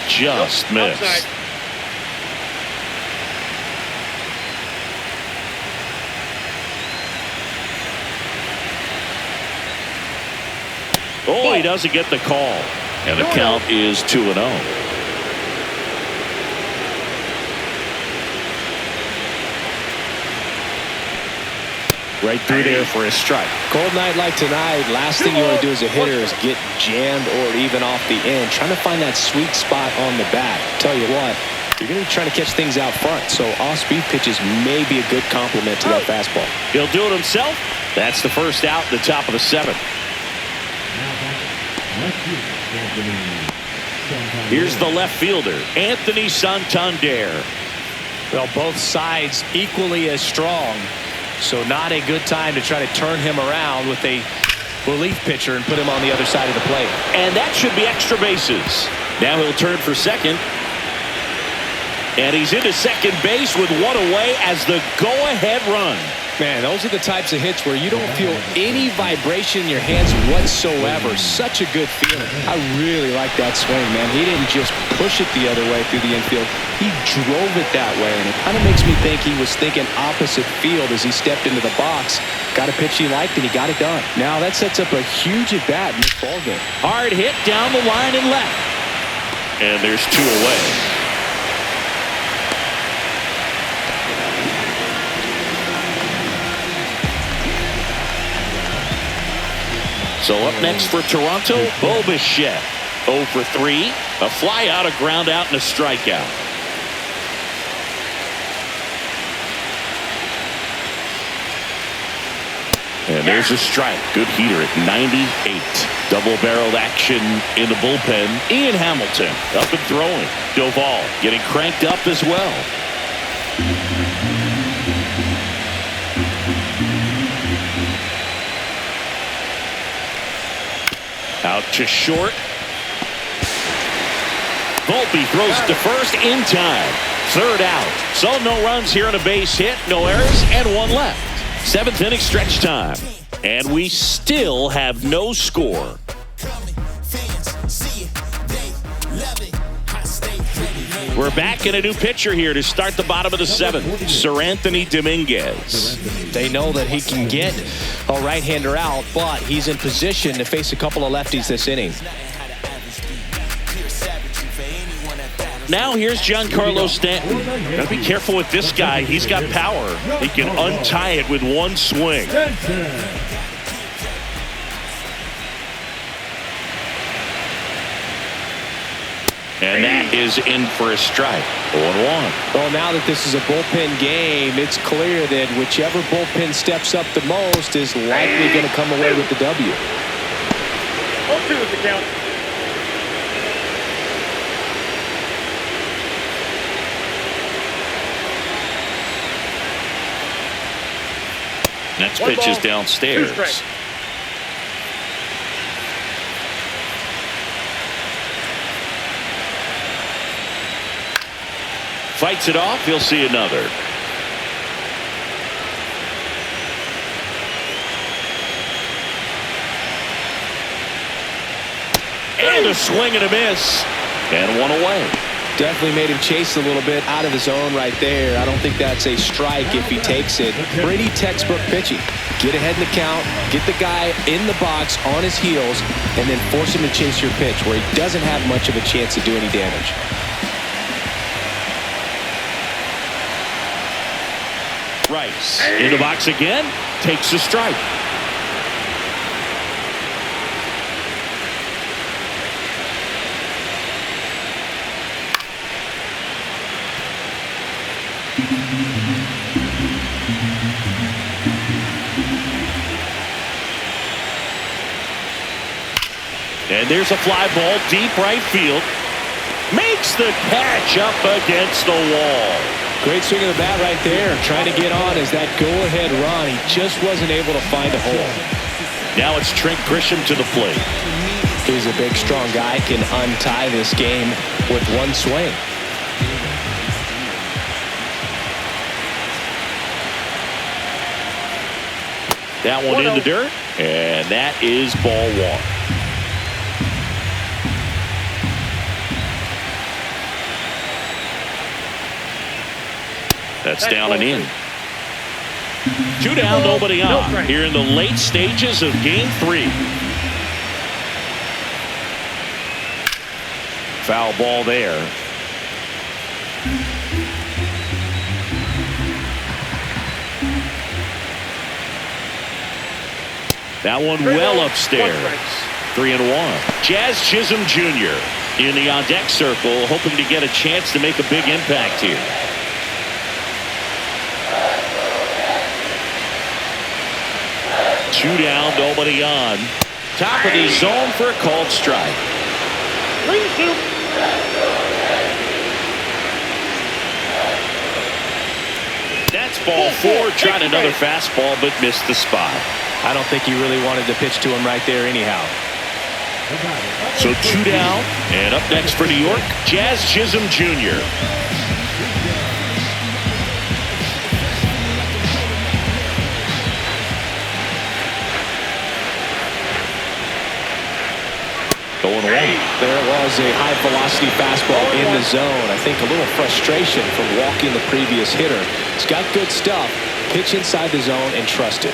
Just missed. Outside. Oh, he doesn't get the call. And the count is 2-0. Right through there for a strike. Cold night like tonight, last thing you want to do as a hitter is get jammed or even off the end. Trying to find that sweet spot on the bat. Tell you what, you're going to be trying to catch things out front, so off-speed pitches may be a good complement to that fastball. He'll do it himself. That's the first out in the top of the 7th. Here's the left fielder, Anthony Santander. Well, both sides equally as strong. So not a good time to try to turn him around with a relief pitcher and put him on the other side of the plate. And that should be extra bases. Now he'll turn for second. And he's into second base with one away as the go-ahead run. Man, those are the types of hits where you don't feel any vibration in your hands whatsoever. Such a good feeling. I really like that swing, man. He didn't just push it the other way through the infield. He drove it that way, and it kind of makes me think he was thinking opposite field as he stepped into the box. Got a pitch he liked, and he got it done. Now that sets up a huge at-bat in this ballgame. Hard hit down the line and left. And there's 2 away. So up next for Toronto, Bo Bichette. 0 for 3. A fly out, a ground out, and a strikeout. And there's a strike. Good heater at 98. Double-barreled action in the bullpen. Ian Hamilton up and throwing. Doval getting cranked up as well. Out to short. Volpe throws to first in time. 3rd out. So no runs here on a base hit. No errors and 1 left. 7th inning stretch time. And we still have no score. We're back in a new pitcher here to start the bottom of the 7th. Sir Anthony Dominguez. They know that he can get a right-hander out, but he's in position to face a couple of lefties this inning. Now here's Giancarlo Stanton. Gotta be careful with this guy. He's got power. He can untie it with one swing. And that is in for a strike. 0-1. Well, now that this is a bullpen game, it's clear that whichever bullpen steps up the most is likely going to come away with the W. 0-2 is the count. Next pitch is downstairs. 2 strikes. Fights it off. He'll see another. And a swing and a miss. And 1 away. Definitely made him chase a little bit out of the zone right there. I don't think that's a strike if he takes it. Pretty textbook pitching. Get ahead in the count, get the guy in the box on his heels, and then force him to chase your pitch where he doesn't have much of a chance to do any damage. Rice in the box again, takes a strike. And there's a fly ball deep right field. Makes the catch up against the wall. Great swing of the bat right there. Trying to get on as that go-ahead run. He just wasn't able to find a hole. Now it's Trent Grisham to the plate. He's a big, strong guy. Can untie this game with one swing. That one in the dirt, and that is ball one. That's down and in. 2 down, nobody on. Here in the late stages of game 3. Foul ball there. That one well upstairs. 3-1. Jazz Chisholm Jr. in the on-deck circle, hoping to get a chance to make a big impact here. Two down, nobody on. Top of the zone for a called strike. That's ball 4. Tried another fastball, but missed the spot. I don't think he really wanted to pitch to him right there anyhow. So 2 down, and up next for New York, Jazz Chisholm Jr. Going away. There was a high-velocity fastball in the zone. I think a little frustration from walking the previous hitter. He's got good stuff. Pitch inside the zone and trust it.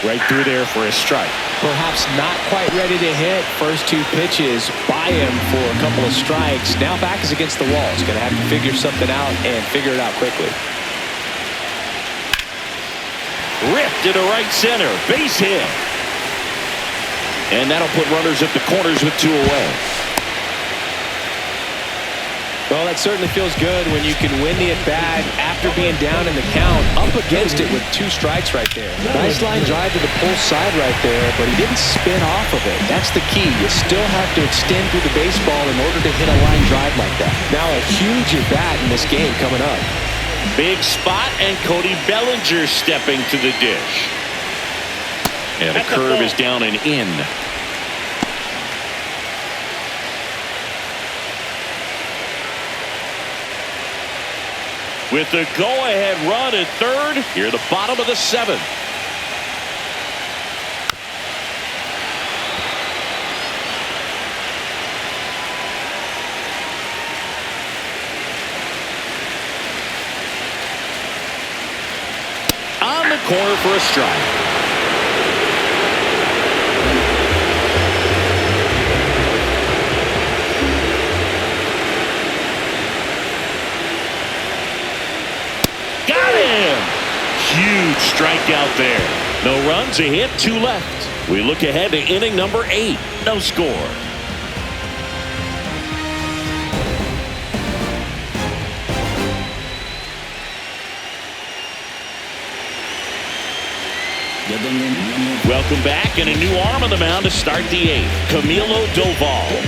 Right through there for a strike. Perhaps not quite ready to hit. First 2 pitches by him for a couple of strikes. Now back is against the wall. He's going to have to figure something out and figure it out quickly. Ripped into right center. Base hit. And that'll put runners at the corners with 2 away. Well, that certainly feels good when you can win the at-bat after being down in the count, up against it with 2 strikes right there. Nice line drive to the pull side right there, but he didn't spin off of it. That's the key. You still have to extend through the baseball in order to hit a line drive like that. Now a huge at-bat in this game coming up. Big spot, and Cody Bellinger stepping to the dish. And a curve is down and in. With the go-ahead run at third, here the bottom of the 7th. On the corner for a strike. Huge strikeout there. No runs, a hit, 2 left. We look ahead to inning number 8. No score. Welcome back, and a new arm on the mound to start the 8th. Camilo Doval.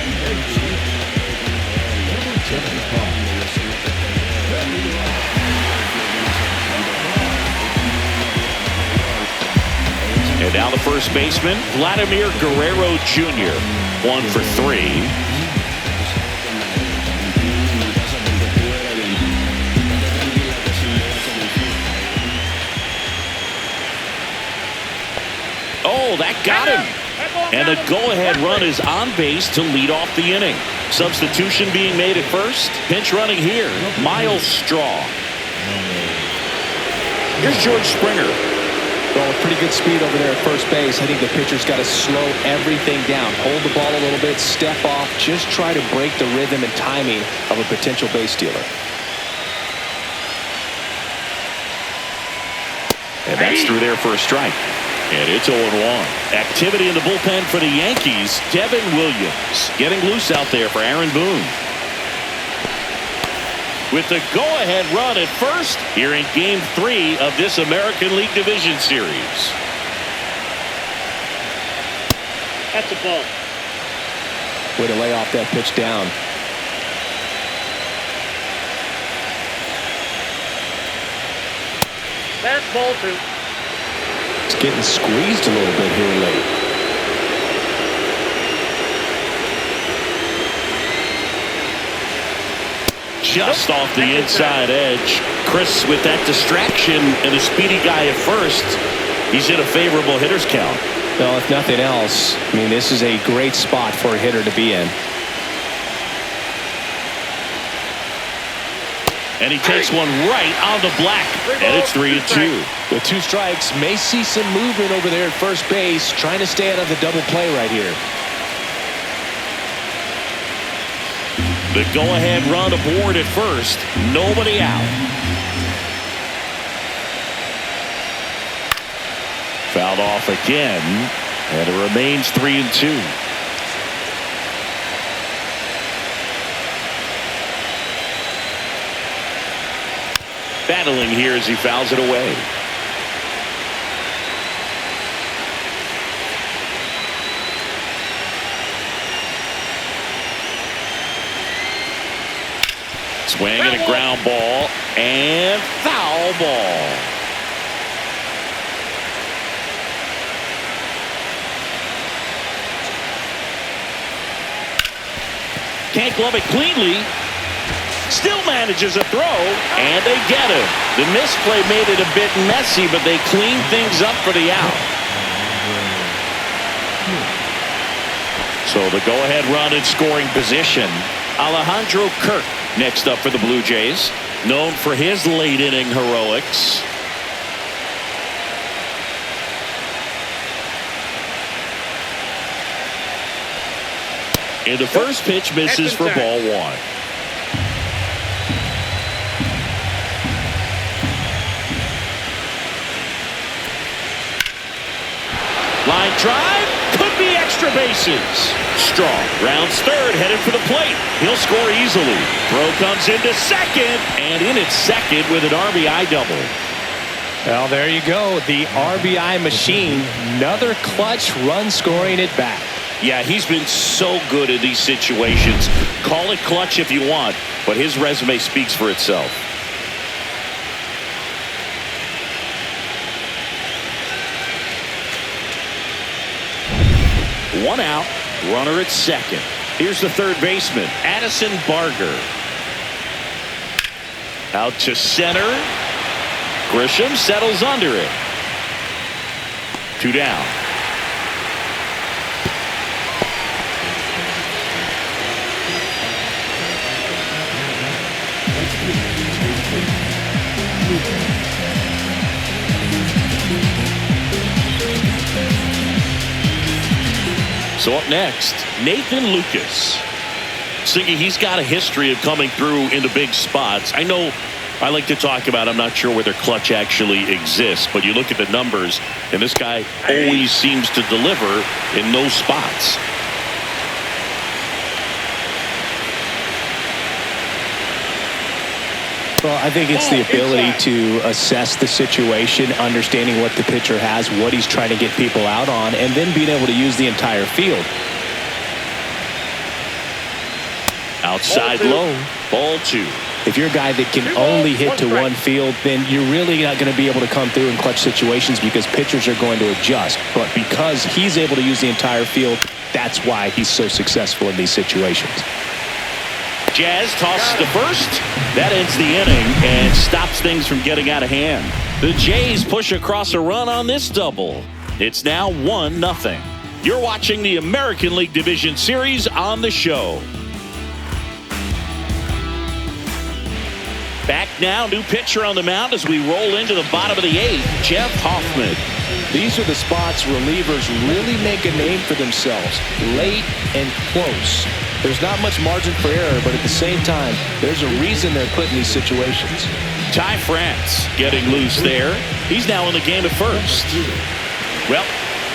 And now the first baseman, Vladimir Guerrero Jr. 1 for 3. Oh, that got him. And the go-ahead run is on base to lead off the inning. Substitution being made at first. Pinch running here, Miles Straw. Here's George Springer. Well, with pretty good speed over there at first base, I think the pitcher's got to slow everything down. Hold the ball a little bit, step off, just try to break the rhythm and timing of a potential base stealer. And that's through there for a strike. And it's 0-1. Activity in the bullpen for the Yankees. Devin Williams getting loose out there for Aaron Boone. With the go-ahead run at first here in Game 3 of this American League Division Series. That's a ball. Way to lay off that pitch down. contact, ball 2. It's getting squeezed a little bit here late. Just off the inside edge. Chris with that distraction and a speedy guy at first. He's in a favorable hitter's count. Well, if nothing else, I mean, this is a great spot for a hitter to be in. And he takes one right on the black. And it's 3-2. With 2 strikes, may see some movement over there at first base, trying to stay out of the double play right here. The go-ahead run aboard at first. Nobody out. Fouled off again. And it remains 3-2. Battling here as he fouls it away. Swing and a ground ball and foul ball. Can't glove it cleanly. Still manages a throw, and they get him. The misplay made it a bit messy, but they cleaned things up for the out. So the go-ahead run in scoring position. Alejandro Kirk next up for the Blue Jays, known for his late-inning heroics. And the first pitch misses for ball 1. Line drive, could be extra bases. Strong rounds third, headed for the plate. He'll score easily. Throw comes into second, and in at second with an RBI double. Well, there you go. The RBI machine. Another clutch run scoring at bat. Yeah, he's been so good in these situations. Call it clutch if you want, but his resume speaks for itself. One out, runner at second. Here's the third baseman, Addison Barger. Out to center. Grisham settles under it. 2 down. So up next, Nathan Lucas. Siggy, he's got a history of coming through into big spots. I know I like to talk about, I'm not sure whether clutch actually exists, but you look at the numbers, and this guy always seems to deliver in those spots. Well, I think it's the ability to assess the situation, understanding what the pitcher has, what he's trying to get people out on, and then being able to use the entire field. Outside low, ball 2. If you're a guy that can only hit to one field, then you're really not going to be able to come through in clutch situations because pitchers are going to adjust. But because he's able to use the entire field, that's why he's so successful in these situations. Jazz tosses to first. That ends the inning and stops things from getting out of hand. The Jays push across a run on this double. It's now 1-0. You're watching the American League Division Series on the show. Back now, new pitcher on the mound as we roll into the bottom of the 8th, Jeff Hoffman. These are the spots relievers really make a name for themselves, late and close. There's not much margin for error, but at the same time, there's a reason they're put in these situations. Ty France getting loose there. He's now in the game at first. Well,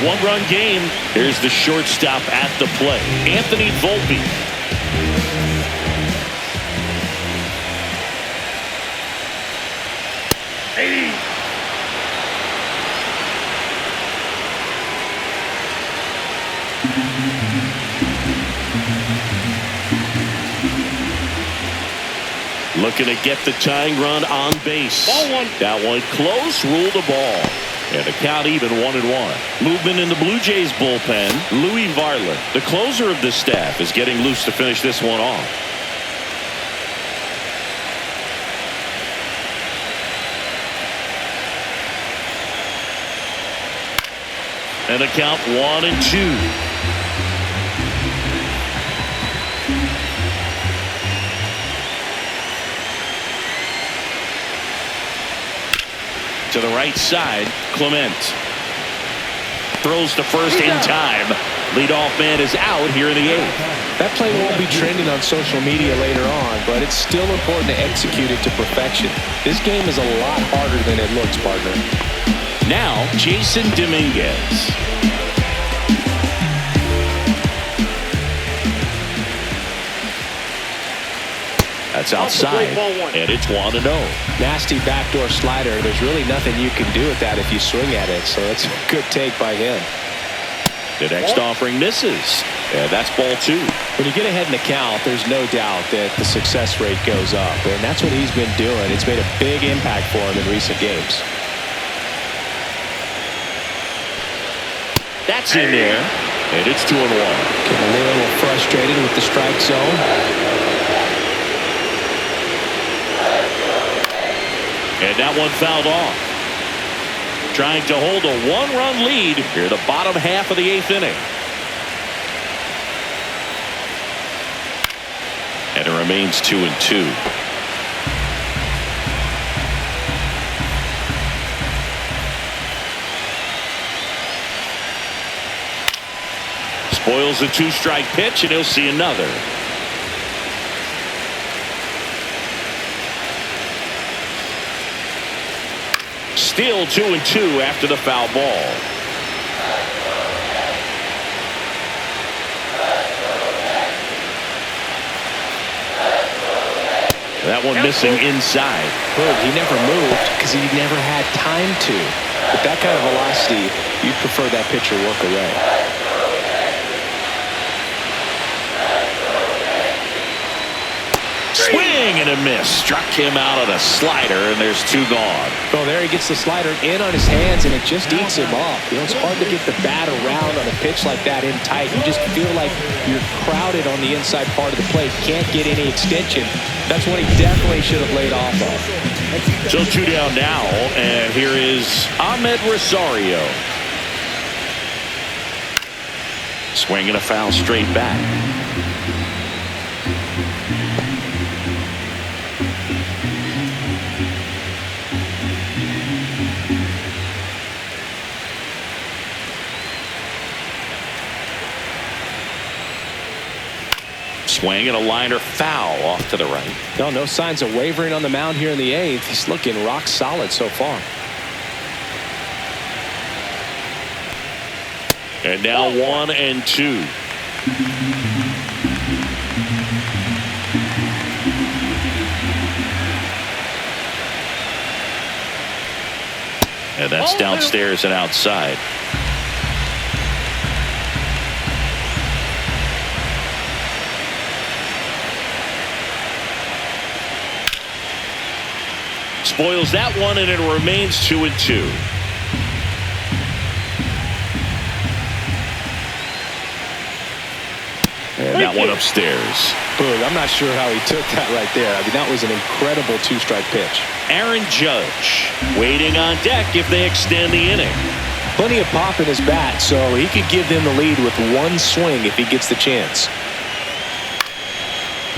1-run game. Here's the shortstop at the plate, Anthony Volpe. Looking to get the tying run on base. Ball one. That one close, ruled the ball. And the count even 1-1. Movement in the Blue Jays bullpen. Louis Varland, the closer of this staff, is getting loose to finish this one off. And the count 1-2. To the right side, Clement throws to first in time. Leadoff man is out here in the 8th. That play won't be trending on social media later on, but it's still important to execute it to perfection. This game is a lot harder than it looks, partner. Now, Jason Dominguez. That's outside, and it's 1-0. Nasty backdoor slider. There's really nothing you can do with that if you swing at it, so it's a good take by him. The next offering misses, and that's ball 2. When you get ahead in the count, there's no doubt that the success rate goes up, and that's what he's been doing. It's made a big impact for him in recent games. That's in there, and it's 2-1. Getting a little frustrated with the strike zone. And that one fouled off. Trying to hold a 1-run lead here, the bottom half of the 8th inning. And it remains 2-2. Spoils the 2-strike pitch, and he'll see another. Still 2-2 after the foul ball. That one missing inside. Look, he never moved because he never had time to. With that kind of velocity, you'd prefer that pitcher work away. Swing and a miss. Struck him out on a slider, and there's 2 gone. Oh, there he gets the slider in on his hands, and it just eats him up. You know, it's hard to get the bat around on a pitch like that in tight. You just feel like you're crowded on the inside part of the plate. Can't get any extension. That's what he definitely should have laid off of. So 2 down now, and here is Ahmed Rosario. Swinging a foul straight back. Swing and a liner foul off to the right. No signs of wavering on the mound here in the 8th. He's looking rock solid so far. And now 1-2. And that's downstairs and outside. Spoils that one, and it remains 2-2. And that one upstairs. Boog, I'm not sure how he took that right there. I mean, that was an incredible 2-strike pitch. Aaron Judge waiting on deck if they extend the inning. Plenty of pop in his bat, so he could give them the lead with 1 swing if he gets the chance.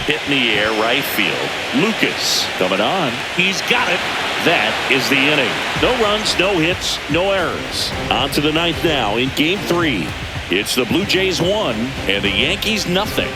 Hit in the air, right field. Lucas coming on. He's got it. That is the inning. No runs, no hits, no errors. On to the 9th now in Game 3. It's the Blue Jays 1 and the Yankees nothing.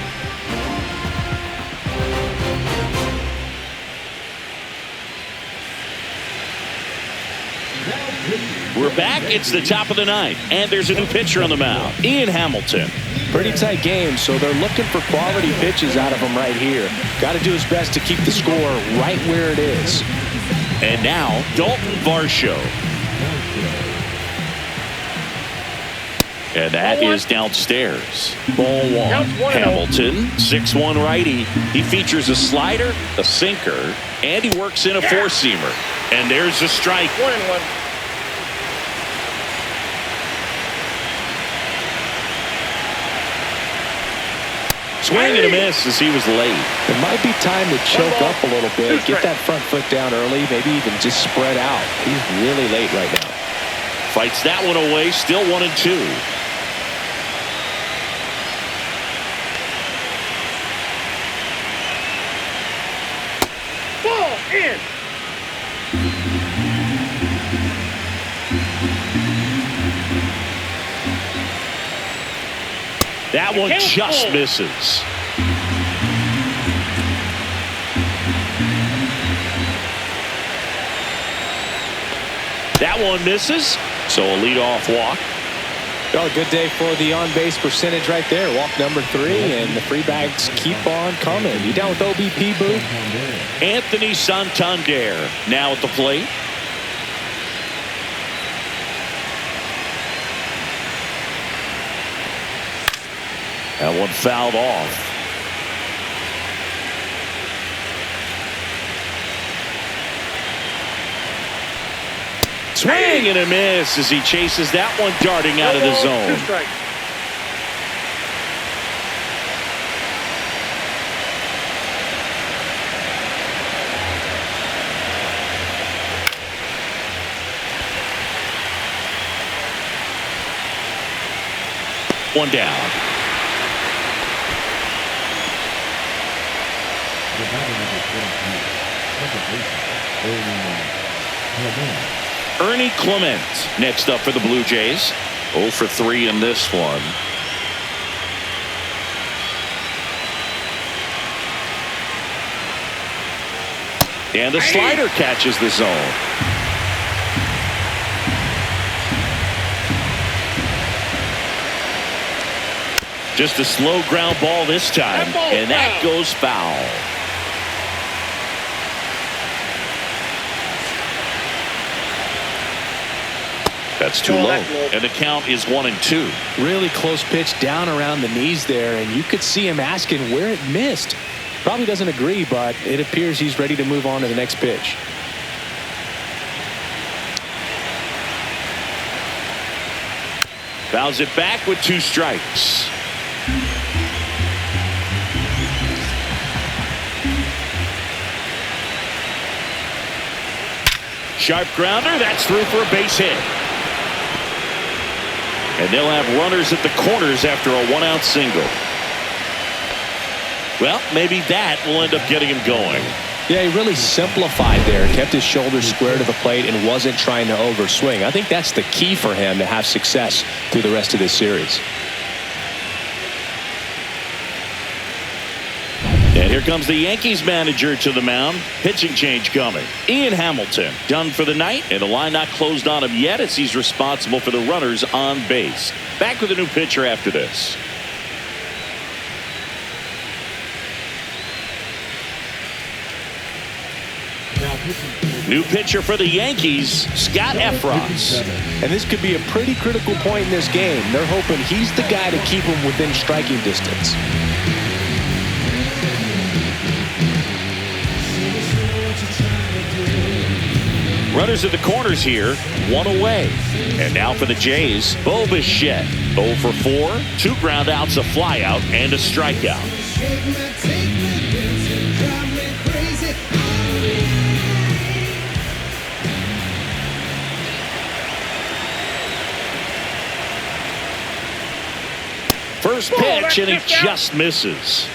We're back. It's the top of the 9th, and there's a new pitcher on the mound, Ian Hamilton. Pretty tight game, so they're looking for quality pitches out of him right here. Got to do his best to keep the score right where it is. And now, Dalton Varsho. And that is downstairs. Ball one. Counts 1-0. Hamilton, 6'1" righty. He features a slider, a sinker, and he works in a four-seamer. And there's a strike. 1-1. Swing and a miss as he was late. It might be time to choke up a little bit, get that front foot down early, maybe even just spread out. He's really late right now. Fights that one away, still 1-2. Ball in. That one just misses. That one misses, so a leadoff walk. Oh, good day for the on-base percentage right there. Walk number 3, and the free bags keep on coming. You down with OBP, Boo? Anthony Santander now at the plate. That one fouled off. Swing and a miss as he chases that one darting out of the zone. 2 strikes. One down. Ernie Clement next up for the Blue Jays. 0 for 3 in this one. And the slider catches the zone. Just a slow ground ball this time, and that goes foul. That's too low, and the count is 1-2. Really close pitch down around the knees there, and you could see him asking where it missed. Probably doesn't agree, but it appears he's ready to move on to the next pitch. Fouls it back with 2 strikes. Sharp grounder, that's through for a base hit. And they'll have runners at the corners after a 1-out single. Well, maybe that will end up getting him going. Yeah, he really simplified there, kept his shoulders square to the plate and wasn't trying to overswing. I think that's the key for him to have success through the rest of this series. And here comes the Yankees manager to the mound. Pitching change coming. Ian Hamilton done for the night, and the line not closed on him yet as he's responsible for the runners on base. Back with a new pitcher after this. New pitcher for the Yankees, Scott Efros. And this could be a pretty critical point in this game. They're hoping he's the guy to keep them within striking distance. Runners at the corners here, 1 away. And now for the Jays, Bo Bichette. 0 for 4, 2 ground outs, a fly out, and a strikeout. First pitch, and he just misses.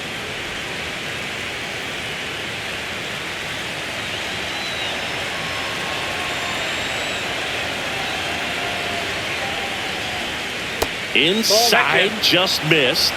Inside, just missed.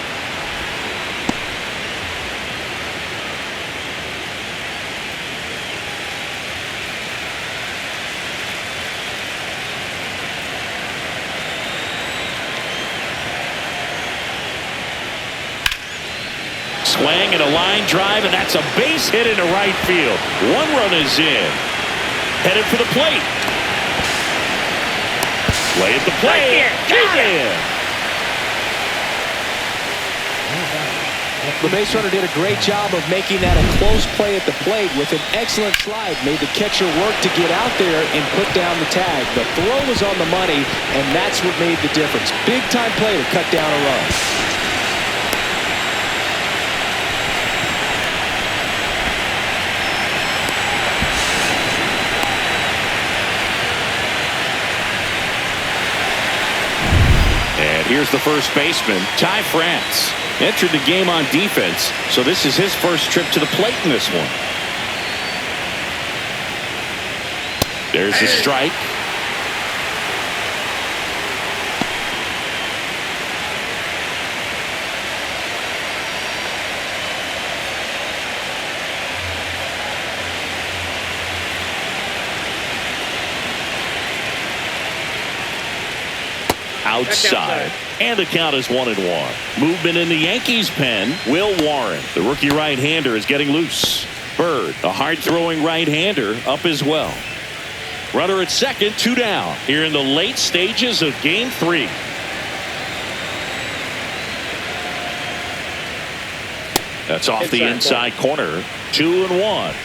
Swing and a line drive, and that's a base hit into right field. 1 run is in. Headed for the plate. Play at the plate. Got him. The base runner did a great job of making that a close play at the plate with an excellent slide. Made the catcher work to get out there and put down the tag. The throw was on the money, and that's what made the difference. Big-time play to cut down a run. And here's the first baseman, Ty France. Entered the game on defense, so this is his first trip to the plate in this one. There's a strike. Outside. And the count is 1-1. Movement in the Yankees pen. Will Warren, the rookie right-hander, is getting loose. Bird, a hard-throwing right-hander, up as well. Runner at second, 2 down. Here in the late stages of Game 3. That's off the inside corner. 2-1.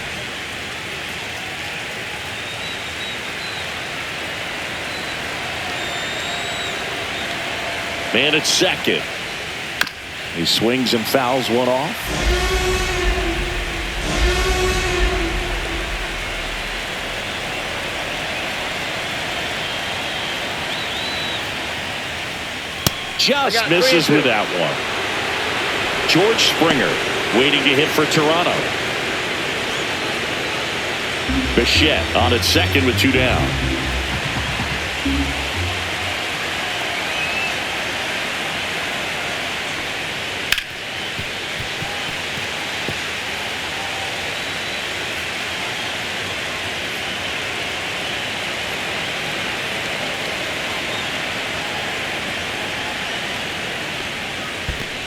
Man at second. He swings and fouls one off. Just misses with that one. George Springer waiting to hit for Toronto. Bichette on at second with 2 down.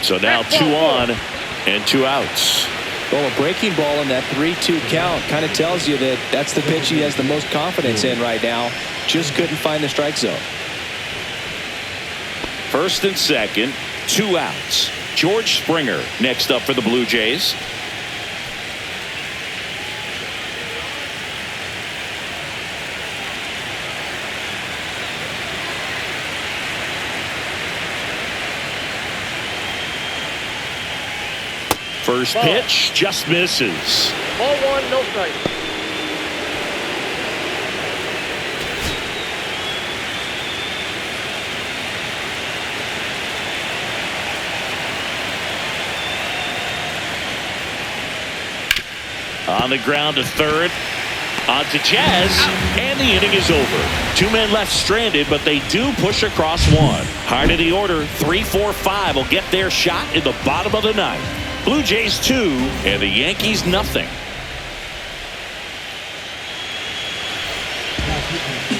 So now 2 on and 2 outs. Well, a breaking ball in that 3-2 count kind of tells you that that's the pitch he has the most confidence in right now. Just couldn't find the strike zone. First and second, 2 outs. George Springer next up for the Blue Jays. First pitch just misses. Ball 1, no strike. On the ground to third. On to Jazz. And the inning is over. 2 men left stranded, but they do push across 1. High to the order. 3, 4, 5 will get their shot in the bottom of the 9th. Blue Jays 2 and the Yankees nothing.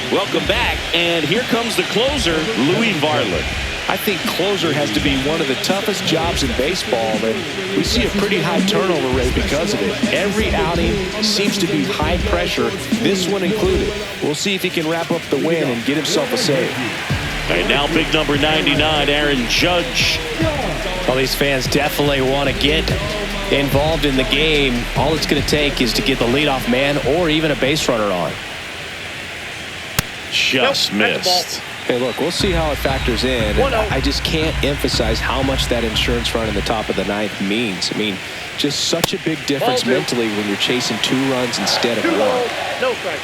Welcome back, and here comes the closer, Louis Varland. I think closer has to be one of the toughest jobs in baseball, and we see a pretty high turnover rate because of it. Every outing seems to be high pressure, this one included. We'll see if he can wrap up the win and get himself a save. And now big number 99, Aaron Judge. Well, these fans definitely want to get involved in the game. All it's going to take is to get the leadoff man or even a base runner on. Just missed. Hey, look, we'll see how it factors in. And I just can't emphasize how much that insurance run in the top of the 9th means. I mean, just such a big difference mentally when you're chasing 2 runs instead of 1. No strike.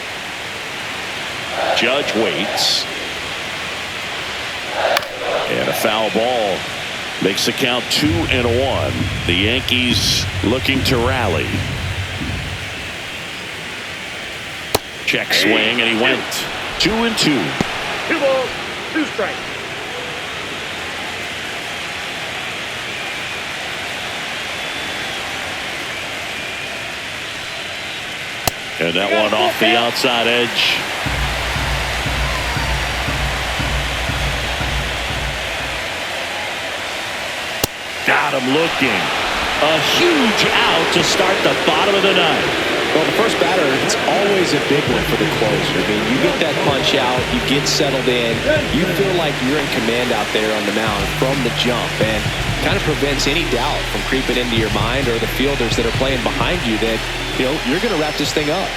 Judge waits. And a foul ball makes the count 2-1. The Yankees looking to rally. Check swing, and he went 2-2. 2 balls, 2 strikes. And that one off the outside edge. Got him looking. A huge out to start the bottom of the 9th. Well, the first batter, it's always a big one for the closer. I mean, you get that punch out, you get settled in, you feel like you're in command out there on the mound from the jump, and kind of prevents any doubt from creeping into your mind or the fielders that are playing behind you that, you know, you're going to wrap this thing up.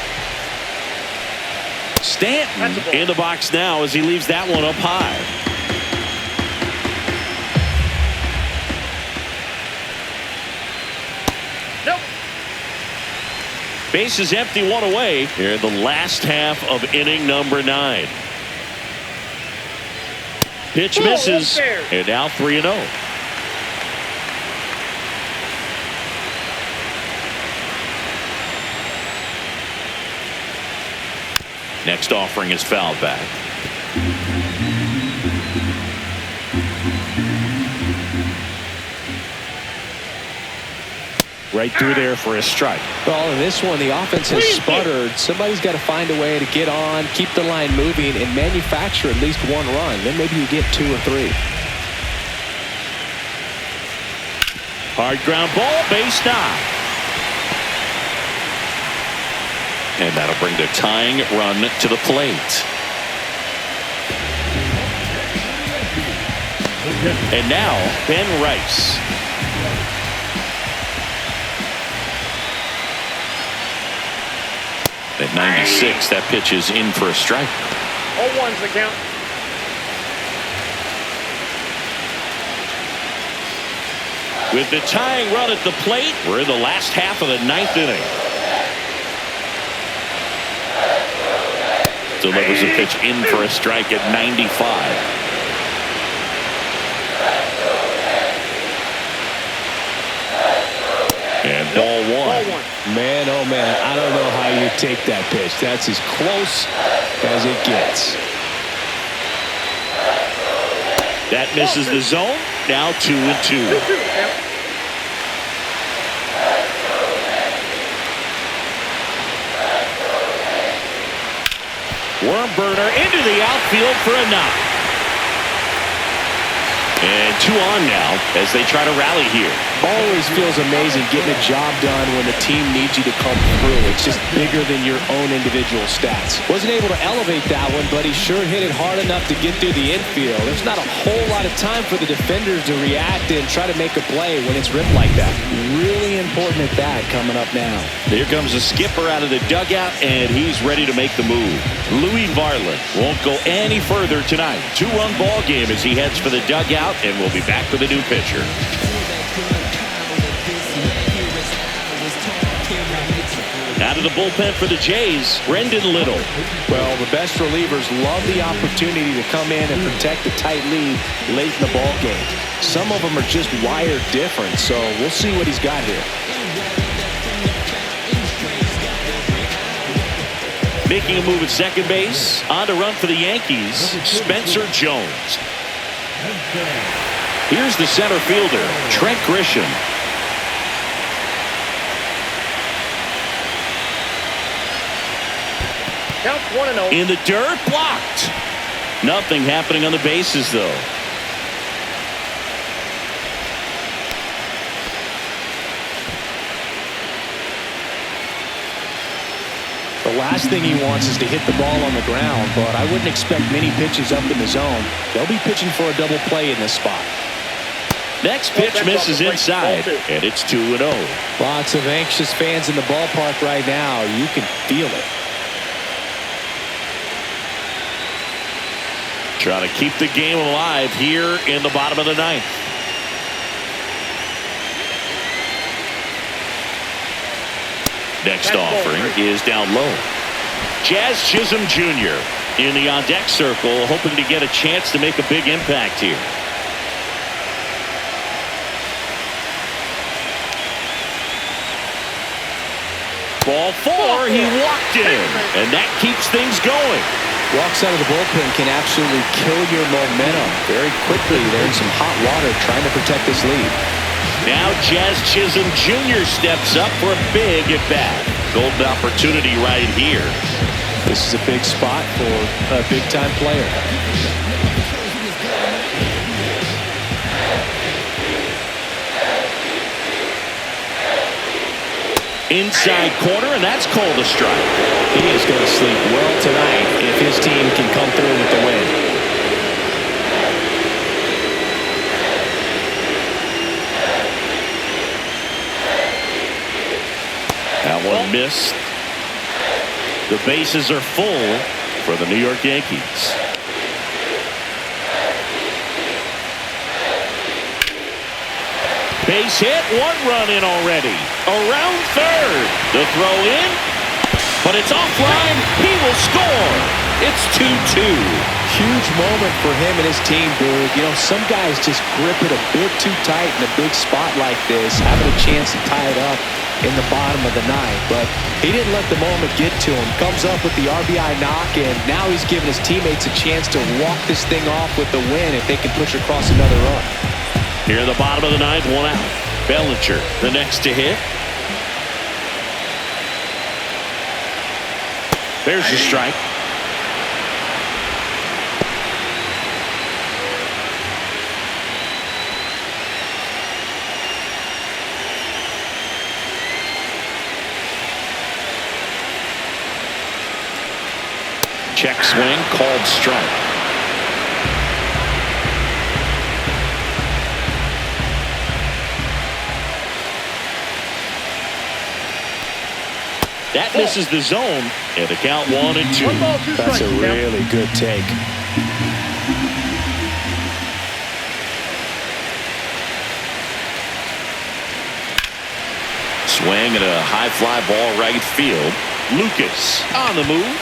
Stanton in the box now as he leaves that one up high. Nope. Base is empty, one away here in the last half of inning number 9. Pitch misses, and now 3-0. Next offering is fouled back. Right through there for a strike. Well, in this one, the offense has sputtered. Somebody's got to find a way to get on, keep the line moving, and manufacture at least one run. Then maybe you get 2 or 3. Hard ground ball, base knock. And that'll bring the tying run to the plate. And now, Ben Rice. At 96, that pitch is in for a strike. 0-1's the count. With the tying run at the plate, we're in the last half of the 9th inning. Delivers a pitch in for a strike at 95. And ball one. Man, oh man, I don't know how you take that pitch. That's as close as it gets. That misses the zone. Now 2-2. Worm burner into the outfield for a knock. And 2 on now as they try to rally here. Always feels amazing getting a job done when the team needs you to come through. It's just bigger than your own individual stats. Wasn't able to elevate that one, but he sure hit it hard enough to get through the infield. There's not a whole lot of time for the defenders to react and try to make a play when it's ripped like that. Really important at bat coming up now. Here comes the skipper out of the dugout, and he's ready to make the move. Louis Varland won't go any further tonight. 2-run ball game as he heads for the dugout, and we'll be back with a new pitcher. Out of the bullpen for the Jays, Brendan Little. Well, the best relievers love the opportunity to come in and protect a tight lead late in the ball game. Some of them are just wired different, so we'll see what he's got here. Making a move at second base. On to run for the Yankees, Spencer Jones. Here's the center fielder, Trent Grisham. Count 1-0. In the dirt, blocked. Nothing happening on the bases, though. The last thing he wants is to hit the ball on the ground, but I wouldn't expect many pitches up in the zone. They'll be pitching for a double play in this spot. Next pitch misses inside, and it's 2-0. Lots of anxious fans in the ballpark right now. You can feel it. Trying to keep the game alive here in the bottom of the 9th. Next offering is down low. Jazz Chisholm Jr. in the on-deck circle, hoping to get a chance to make a big impact here. Ball 4, he walked in, and that keeps things going. Walks out of the bullpen can absolutely kill your momentum very quickly. They're in some hot water trying to protect this lead. Now Jazz Chisholm Jr. steps up for a big at-bat. Golden opportunity right here. This is a big spot for a big-time player. Inside corner, and that's called a strike. He is going to sleep well tonight if his team can come through with the win. That one missed. The bases are full for the New York Yankees. Base hit, 1 run in already. Around third. The throw in, but it's offline. He will score. It's 2-2. Huge moment for him and his team, Boog. You know, some guys just grip it a bit too tight in a big spot like this, having a chance to tie it up in the bottom of the ninth. But he didn't let the moment get to him. Comes up with the RBI knock, and now he's giving his teammates a chance to walk this thing off with the win if they can push across another run. Here in the bottom of the ninth, 1 out. Bellinger, the next to hit. There's the strike. Check swing, called strike. That misses the zone, and the count 1-2. 1 ball, 2 That's strikes. a really good take. Swing at a high fly ball right field. Lucas on the move.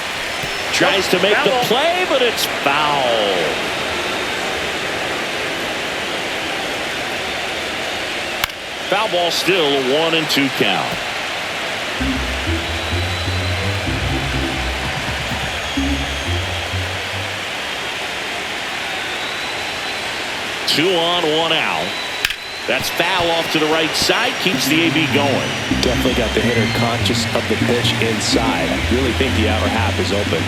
Tries to make the play, but it's foul. Foul ball, still a 1-2 count. Two on, 1 out. That's foul off to the right side. Keeps the AB going. Definitely got the hitter conscious of the pitch inside. I really think the outer half is open.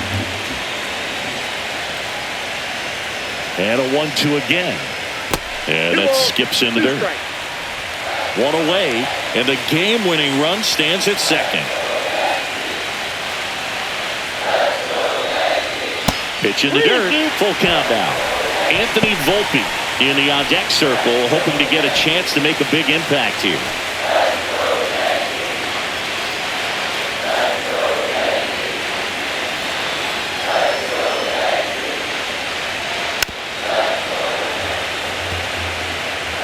And a 1-2 again. And that skips into dirt. 1 away, and the game-winning run stands at second. Pitch in the dirt. Full count now. Anthony Volpe in the on-deck circle, hoping to get a chance to make a big impact here.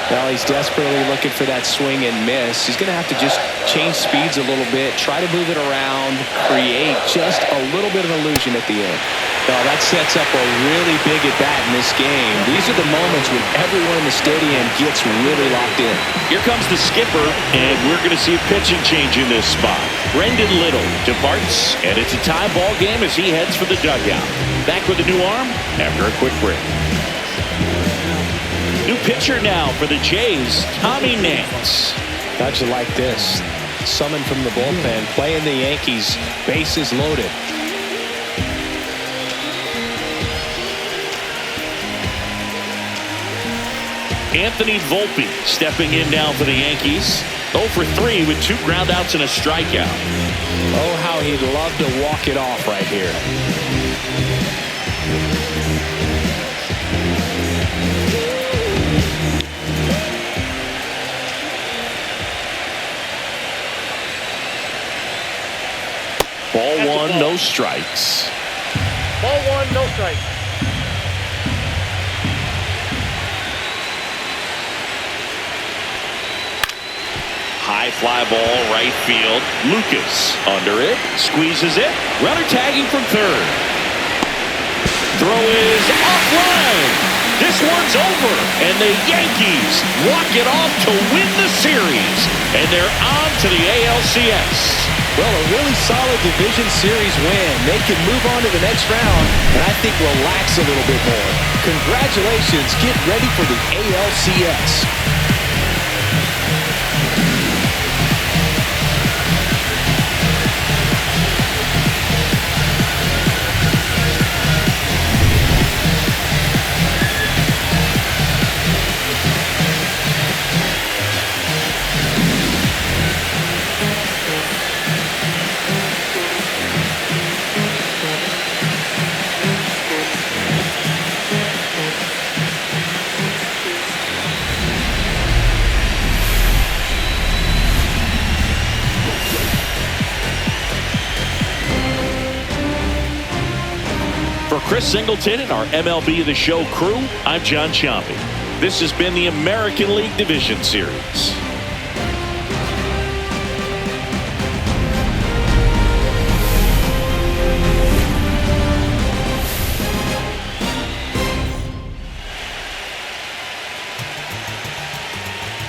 Well, he's desperately looking for that swing and miss. He's going to have to just change speeds a little bit, try to move it around, create just a little bit of illusion at the end. Oh, that sets up a really big at-bat in this game. These are the moments when everyone in the stadium gets really locked in. Here comes the skipper, and we're going to see a pitching change in this spot. Brendan Little departs, and it's a tie ball game as he heads for the dugout. Back with a new arm after a quick break. New pitcher now for the Jays, Tommy Nance. How'd you like this? Summoned from the bullpen, playing the Yankees, bases loaded. Anthony Volpe stepping in now for the Yankees. 0 for 3 with 2 groundouts and a strikeout. Oh, how he'd love to walk it off right here. Ball 1, no strikes. Ball 1, no strikes. High fly ball, right field. Lucas under it, squeezes it. Runner tagging from third. Throw is offline. This one's over, and the Yankees walk it off to win the series, and they're on to the ALCS. Well, a really solid division series win. They can move on to the next round, and I think relax a little bit more. Congratulations. Get ready for the ALCS. For Chris Singleton and our MLB The Show crew, I'm John Ciampi. This has been the American League Division Series.